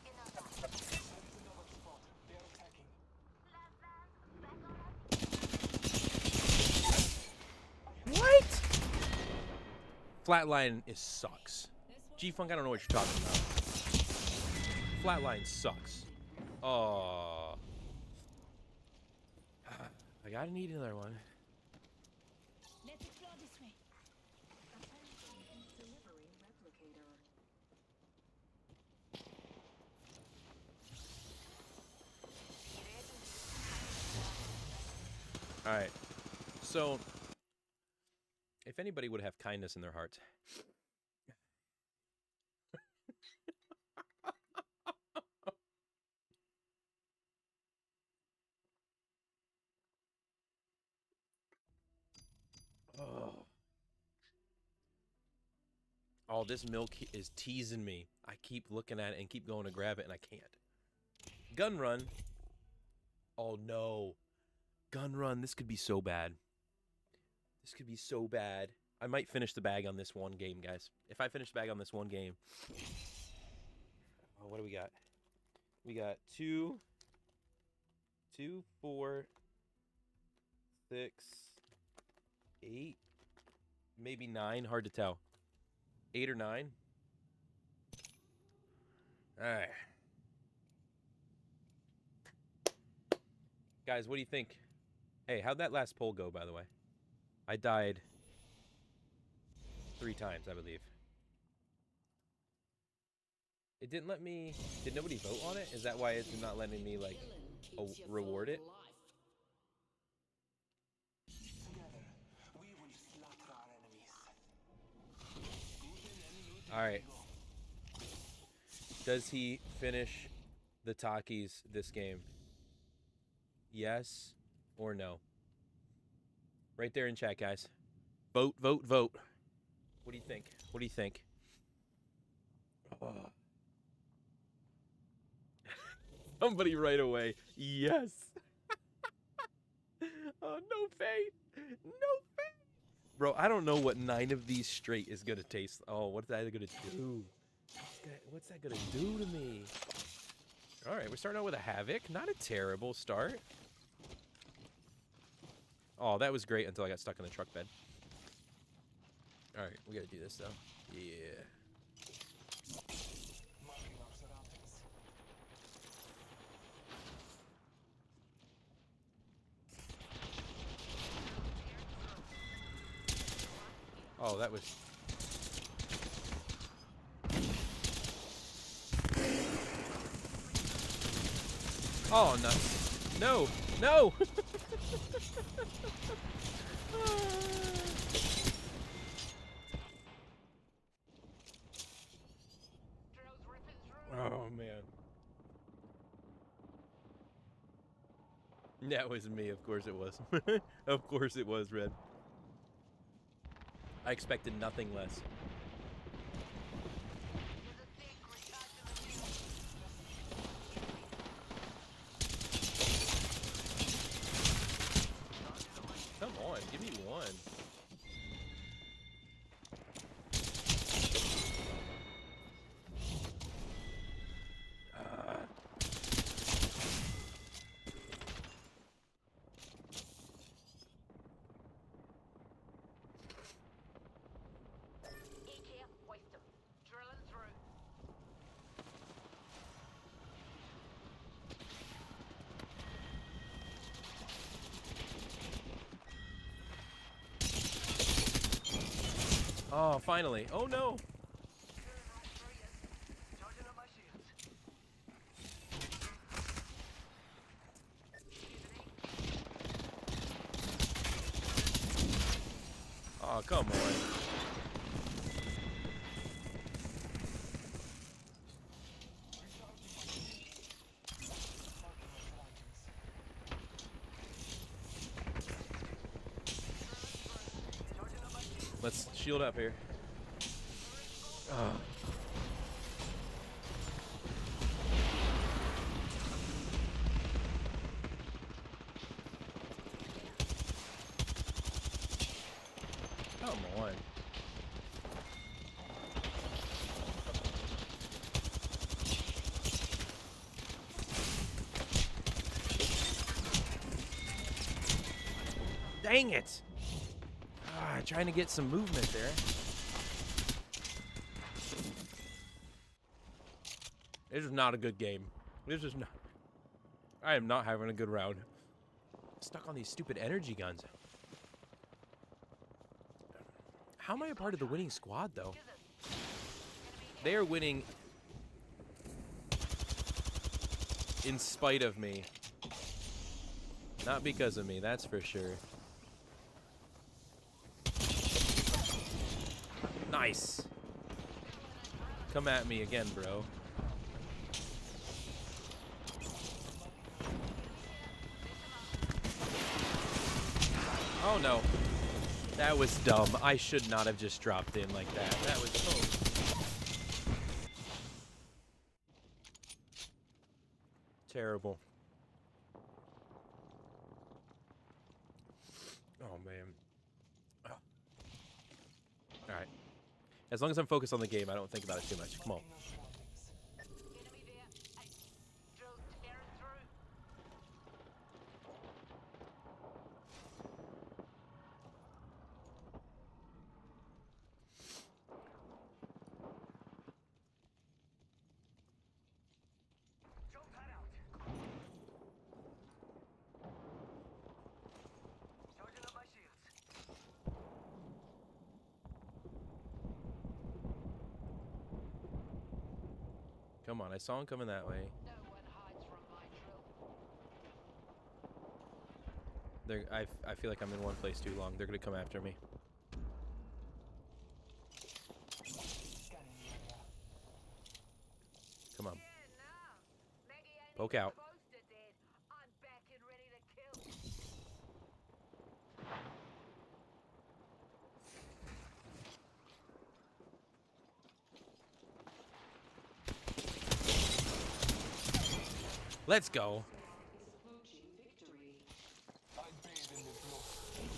That is another spot. They are attacking. What? Flatline is sucks. G-Funk, I don't know what you're talking about. Flatline sucks. Oh. I gotta need another one. Let's explore this way. Alright. So, if anybody would have kindness in their hearts. Oh, this milk is teasing me. I keep looking at it and keep going to grab it, and I can't. Gun run. Oh, no. Gun run. This could be so bad. This could be so bad. I might finish the bag on this one game, guys. If I finish the bag on this one game. Oh, what do we got? We got 2, 4, 6, 8, maybe 9. Hard to tell. 8 or 9. All right. Guys, what do you think? Hey, how'd that last poll go, by the way? I died 3 times, I believe. It didn't let me... Did nobody vote on it? Is that why it's not letting me, like, reward it? Together, we will slaughter our enemies. Alright. Does he finish the Takis this game? Yes or no? Right there in chat, guys. Vote, vote, vote. What do you think? What do you think? Somebody right away. Yes. Oh, no faith. No faith. Bro, I don't know what 9 of these straight is going to taste. Oh, what is that going to do? It's What's that gonna do to me? All right, we're starting out with a Havoc. Not a terrible start. Oh, that was great until I got stuck in the truck bed. All right, we gotta do this though. Yeah. Marking our surroundings. Oh, that was. Oh, nuts. No, no! Oh, man. That was me, of course it was. Of course it was, Red. I expected nothing less. Come on, give me one. Oh, finally. Oh, no. Oh, come on. Let's shield up here. Oh. Come on. Dang it! Ah, trying to get some movement there. This is not a good game. This is not. I am not having a good round. Stuck on these stupid energy guns. How am I a part of the winning squad, though? They are winning in spite of me. Not because of me, that's for sure. Nice. Come at me again, bro. Oh no. That was dumb. I should not have just dropped in like that. That was so terrible. Oh man. Oh. All right. As long as I'm focused on the game, I don't think about it too much. Come on. Come on, I saw him coming that way. I feel like I'm in one place too long. They're gonna come after me. Come on. Poke out. Let's go. I bathe in the glow. Scanning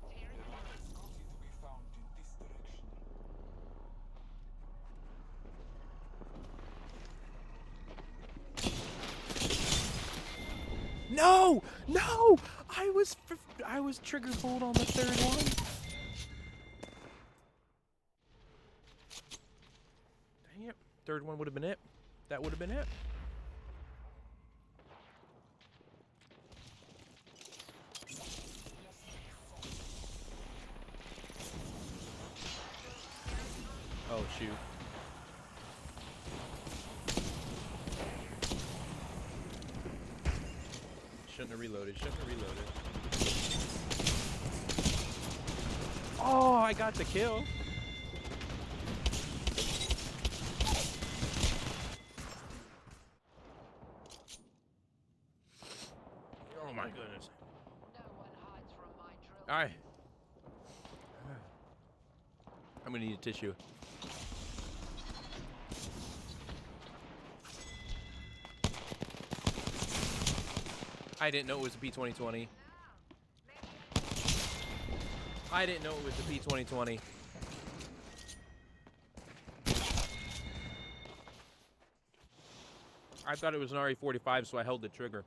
the area. There are Scotty to be found in this direction. No! No! I was trigger pulled on the third one. Dang it. Third one would have been it. That would have been it. Oh, shoot. Shouldn't have reloaded. Oh, I got the kill. Oh my goodness. All right. I'm gonna need a tissue. I didn't know it was the P2020. I didn't know it was the P2020. I thought it was an RE45, so I held the trigger.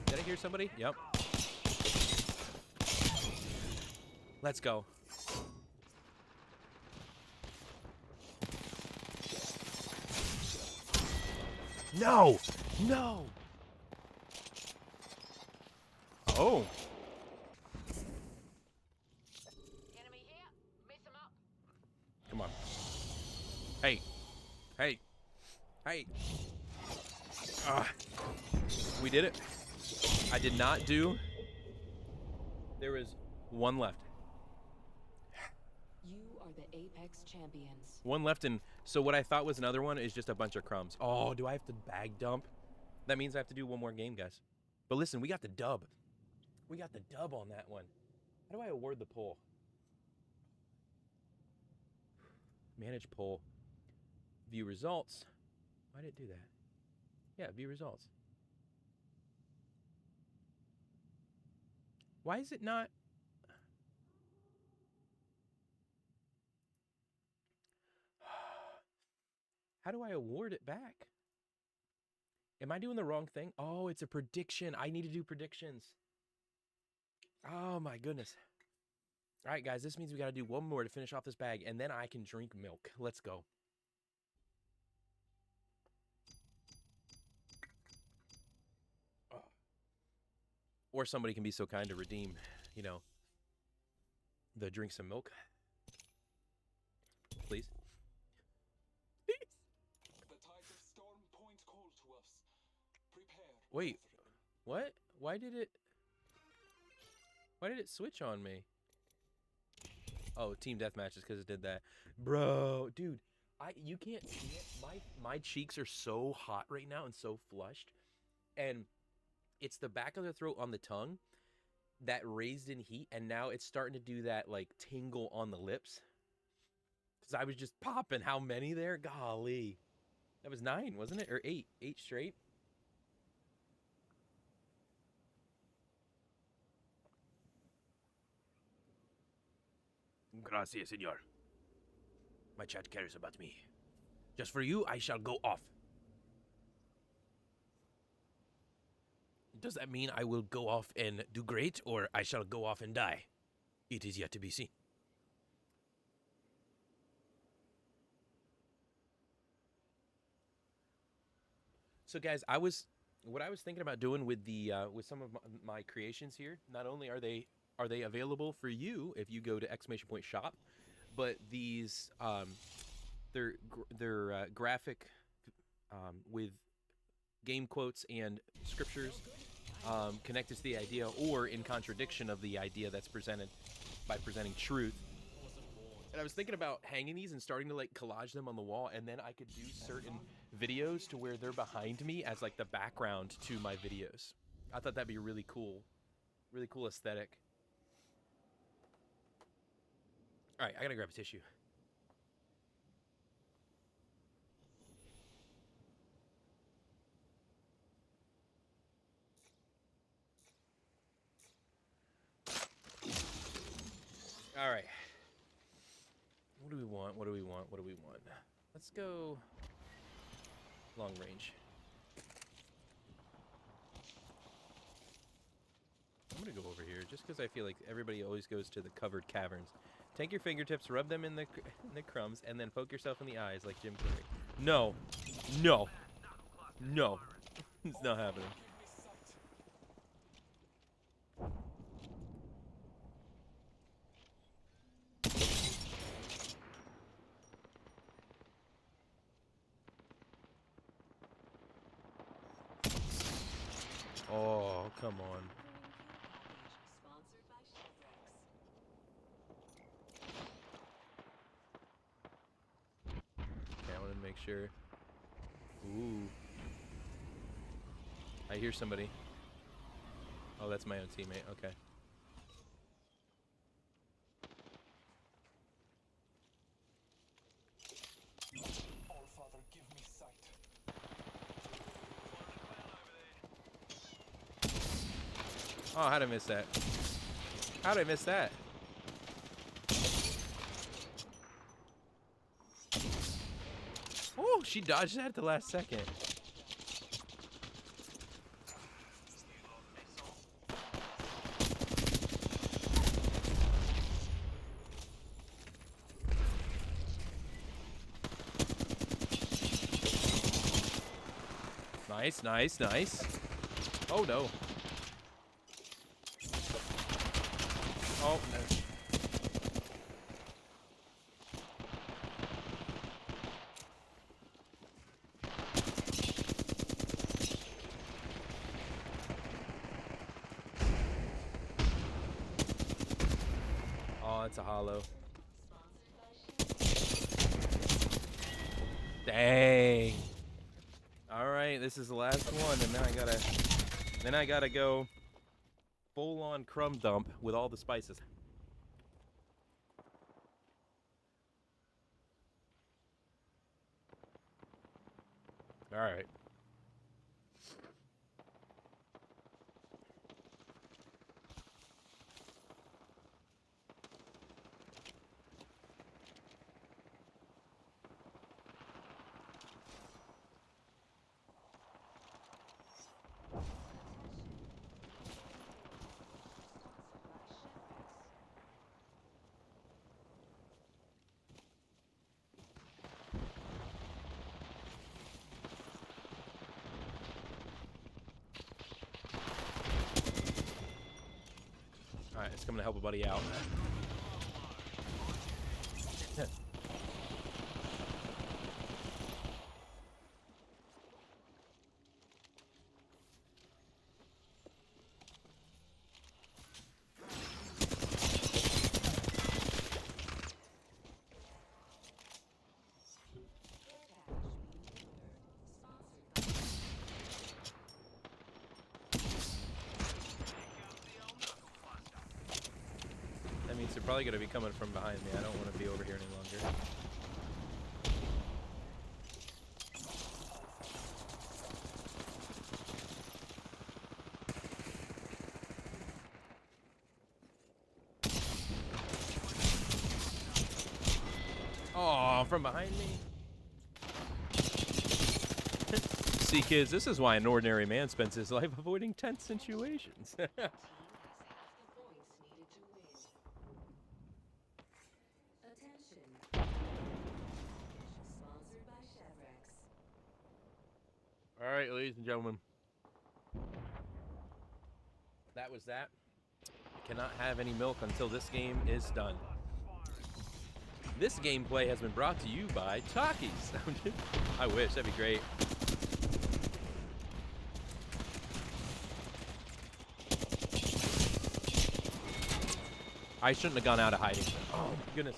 Did I hear somebody? Yep. Let's go. No! No! Oh. Enemy here. Mess him up. Come on. Hey. Hey. Hey. We did it. I did not do. There is one left. You are the Apex champions. One left, and so what I thought was another one is just a bunch of crumbs. Oh, do I have to bag dump? That means I have to do one more game, guys. But listen, we got the dub. We got the dub on that one. How do I award the poll? Manage poll. View results. Why did it do that? Yeah, view results. Why is it not? How do I award it back? Am I doing the wrong thing? Oh, it's a prediction. I need to do predictions. Oh my goodness. All right, guys, this means we got to do one more to finish off this bag, and then I can drink milk. Let's go. Oh. Or somebody can be so kind to redeem, you know, the drink some milk. Please. The tides of Storm Point call to us. Prepare. Wait, what? Why did it switch on me? Oh, team deathmatch is because it did that. Bro, dude, you can't see it. My cheeks are so hot right now and so flushed. And it's the back of the throat on the tongue that raised in heat, and now it's starting to do that like tingle on the lips. Because I was just popping how many there? Golly. That was 9, wasn't it? Or 8. 8 straight. Gracias, senor. My chat cares about me. Just for you, I shall go off. Does that mean I will go off and do great, or I shall go off and die? It is yet to be seen. So, guys, what I was thinking about doing with the with some of my creations here. Not only are they available for you if you go to !shop, but these they're graphic with game quotes and scriptures connected to the idea or in contradiction of the idea that's presented by presenting truth. And I was thinking about hanging these and starting to like collage them on the wall, and then I could do certain videos to where they're behind me as like the background to my videos. I thought that'd be really cool aesthetic. All right, I gotta grab a tissue. All right. What do we want? What do we want? What do we want? Let's go long range. I'm going to go over here just because I feel like everybody always goes to the covered caverns. Take your fingertips, rub them in the crumbs, and then poke yourself in the eyes like Jim Carrey. No. No. No. It's not happening. Oh, come on. Okay, I want to make sure. Ooh. I hear somebody. Oh, that's my own teammate. Okay. All Father, give me sight. Oh, how'd I miss that? How'd I miss that? Oh, she dodged that at the last second. Nice, nice, nice. Oh, no. Oh, no. Oh, it's a hollow. Dang. All right, this is the last one, and then I gotta go full-on crumb dump with all the spices. All right. All right, it's coming to help a buddy out. That means they're probably going to be coming from behind me. I don't want to be over here any longer. Oh, from behind me? See, kids, this is why an ordinary man spends his life avoiding tense situations. All right, ladies and gentlemen. That was that. Cannot have any milk until this game is done. This gameplay has been brought to you by Takis. I wish, that'd be great. I shouldn't have gone out of hiding. Oh my goodness.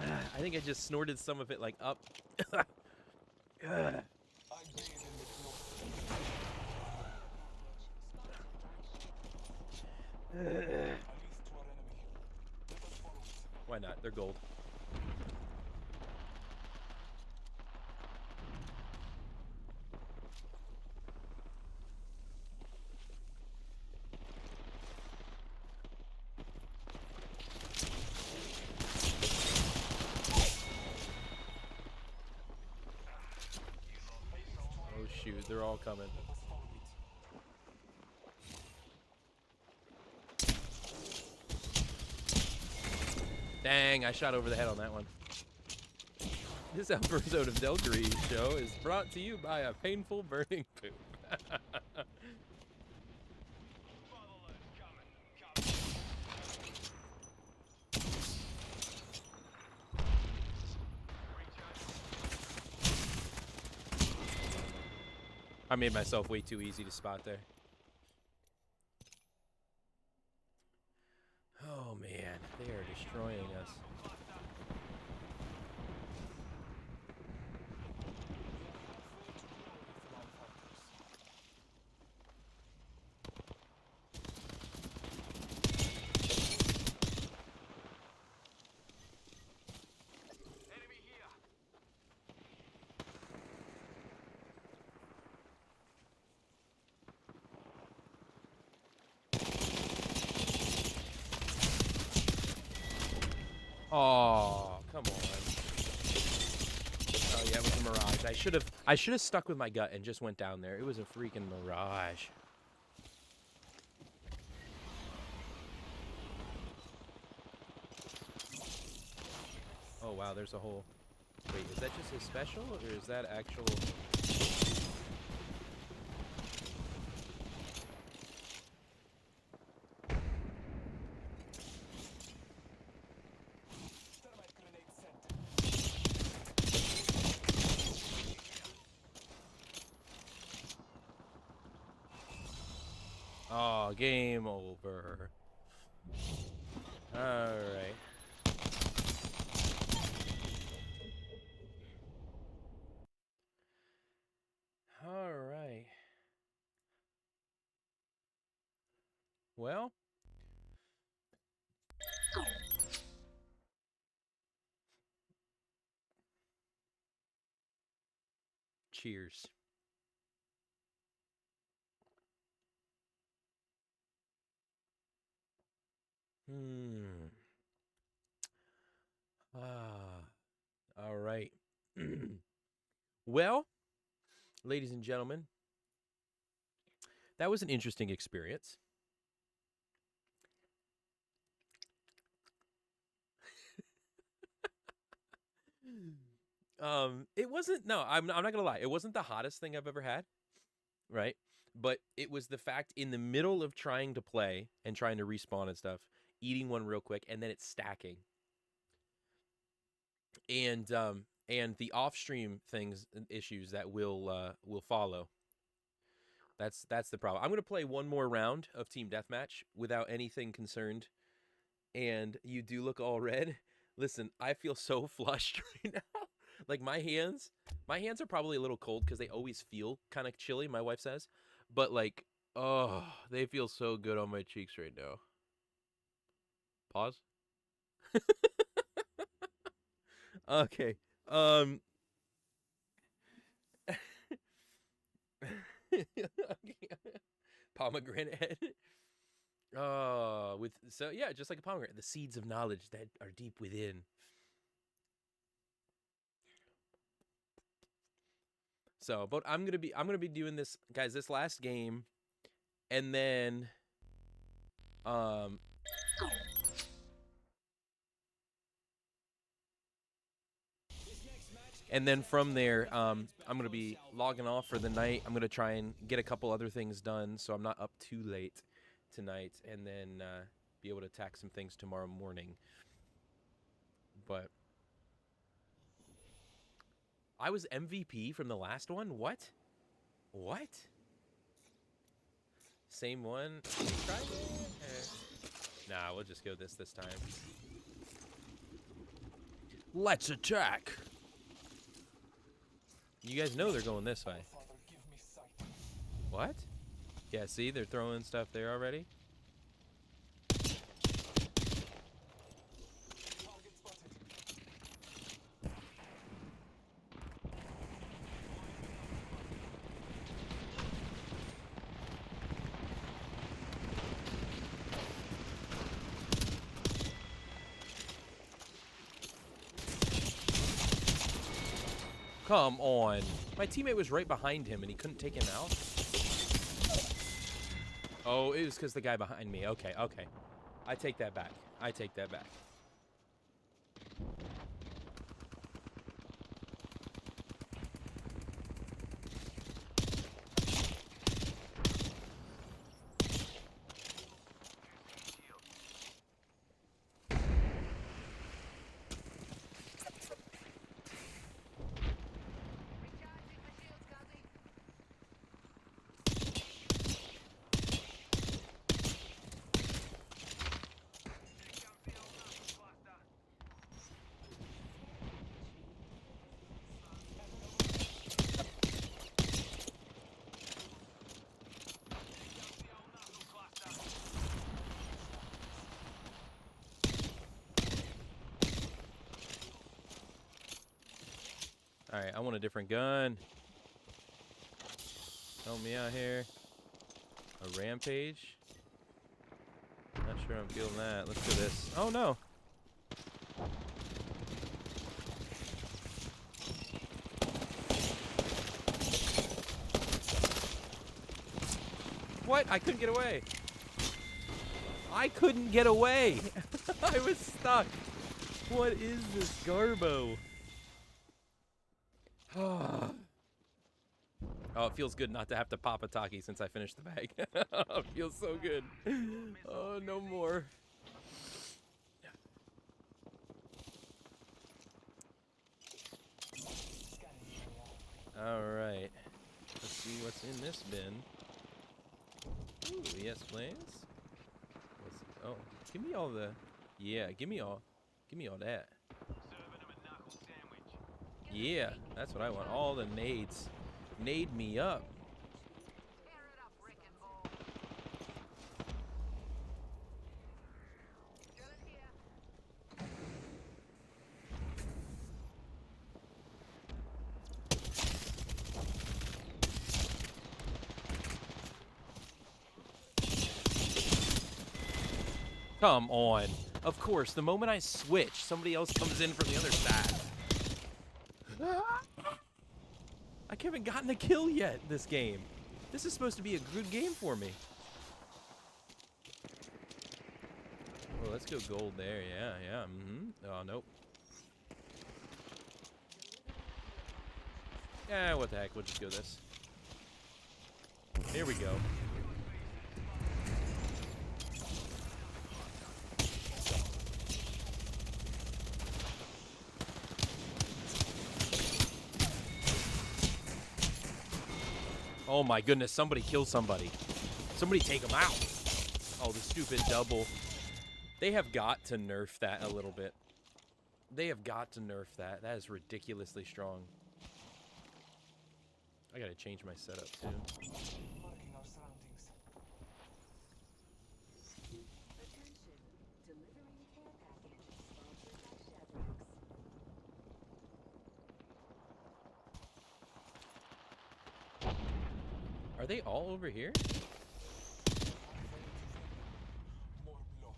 I think I just snorted some of it like up. Why not? They're gold. all coming. Let us follow it. Dang, I shot over the head on that one. This episode of Delkery Show is brought to you by a painful burning poop. I made myself way too easy to spot there. Oh man, they are destroying us. Oh, come on. Oh yeah, it was a mirage. I should have stuck with my gut and just went down there. It was a freaking mirage. Oh wow, there's a whole... Wait, is that just his special or is that actual... Thermite grenade sent. Oh, game over. Alright. Alright. Well. Cheers. All right. Well, ladies and gentlemen, that was an interesting experience. It wasn't, no, I'm not gonna lie. It wasn't the hottest thing I've ever had, right? But it was the fact in the middle of trying to play and trying to respawn and stuff, eating one real quick, and then it's stacking. And the off-stream things and issues that will follow. That's the problem. I'm gonna play one more round of Team Deathmatch without anything concerned. And you do look all red. Listen, I feel so flushed right now. Like my hands are probably a little cold because they always feel kind of chilly, my wife says. But like, oh, they feel so good on my cheeks right now. Pause. Okay. Pomegranate head. Oh, yeah, just like a pomegranate, the seeds of knowledge that are deep within. So, but I'm gonna be doing this, guys, this last game, and then, from there, I'm gonna be logging off for the night. I'm gonna try and get a couple other things done, so I'm not up too late tonight, and then be able to attack some things tomorrow morning. But I was MVP from the last one? What? Same one? Try? Nah, we'll just go this time. Let's attack! You guys know they're going this way. Father, give me sight. What? Yeah, see, they're throwing stuff there already. Target spotted. Come on. My teammate was right behind him and he couldn't take him out. Oh, it was because the guy behind me. Okay, okay. I take that back. I take that back. Alright, I want a different gun. Help me out here. A rampage? Not sure I'm feeling that. Let's do this. Oh no! What? I couldn't get away! I couldn't get away! I was stuck! What is this garbo? Oh, it feels good not to have to pop a Taki since I finished the bag. It feels so good. Oh, no more. All right. Let's see what's in this bin. Ooh, yes, please. Oh, give me all the... Yeah, give me all that. Yeah, that's what I want. All the nades. Nade me up. Come on. Of course, the moment I switch, somebody else comes in from the other side. I haven't gotten a kill yet this game. This is supposed to be a good game for me. Oh, let's go gold there. Yeah, yeah. Oh, nope. Yeah, what the heck. We'll just go this. Here we go. Oh my goodness, somebody kill somebody. Somebody take them out. Oh, the stupid double. They have got to nerf that a little bit. They have got to nerf that. That is ridiculously strong. I gotta change my setup too. Marking our surroundings. Attention, delivering care package sponsored by Shadrax. Are they all over here? More blood.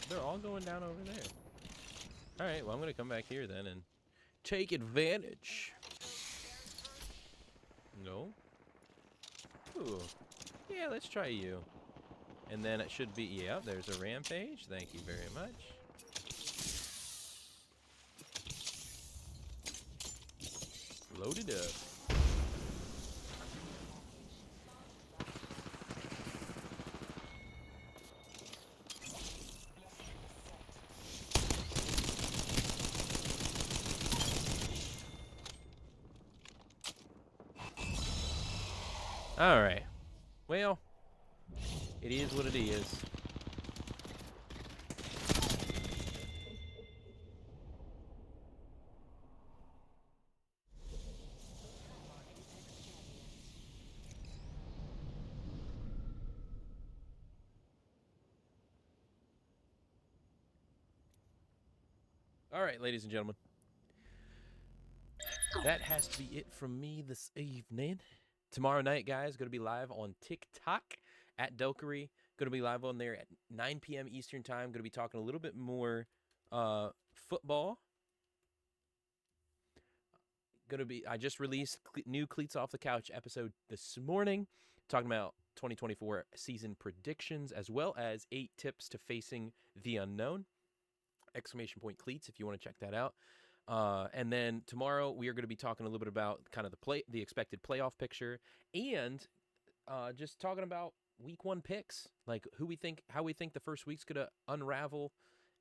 They're all going down over there. Alright, well, I'm gonna come back here then and take advantage. No? Ooh. Yeah, let's try you. And then it should be, yeah, there's a rampage. Thank you very much. Loaded up. All right. Well, it is what it is. All right, ladies and gentlemen. That has to be it from me this evening. Tomorrow night, guys, going to be live on TikTok at Delkery. Going to be live on there at 9 p.m. Eastern Time. Going to be talking a little bit more football. I just released new Cleats Off the Couch episode this morning, talking about 2024 season predictions, as well as 8 tips to facing the unknown. ! Cleats if you want to check that out. And then tomorrow we are going to be talking a little bit about kind of the expected playoff picture, and just talking about week 1 picks, like how we think the first week's going to unravel,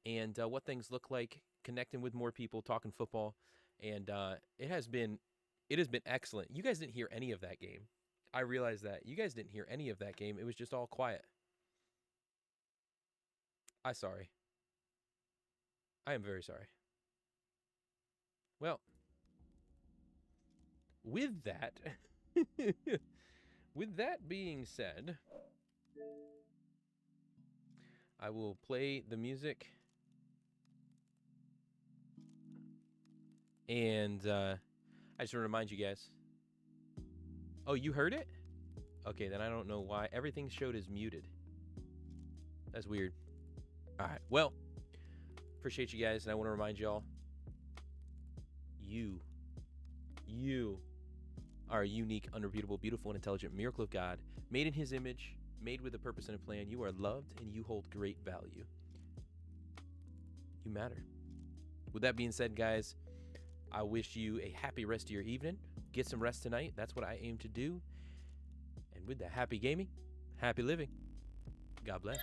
and what things look like, connecting with more people, talking football. And it has been excellent. You guys didn't hear any of that game. I realize that. You guys didn't hear any of that game. It was just all quiet. I'm sorry. I am very sorry. Well, with that, with that being said, I will play the music. And I just want to remind you guys. Oh, you heard it? Okay, then I don't know why. Everything showed as muted. That's weird. All right, well, appreciate you guys, and I want to remind y'all, you are a unique, unrepeatable, beautiful, and intelligent miracle of God, made in his image, made with a purpose and a plan. You are loved, and you hold great value. You matter. With that being said, guys, I wish you a happy rest of your evening. Get some rest tonight. That's what I aim to do. And with that, happy gaming, happy living. God bless.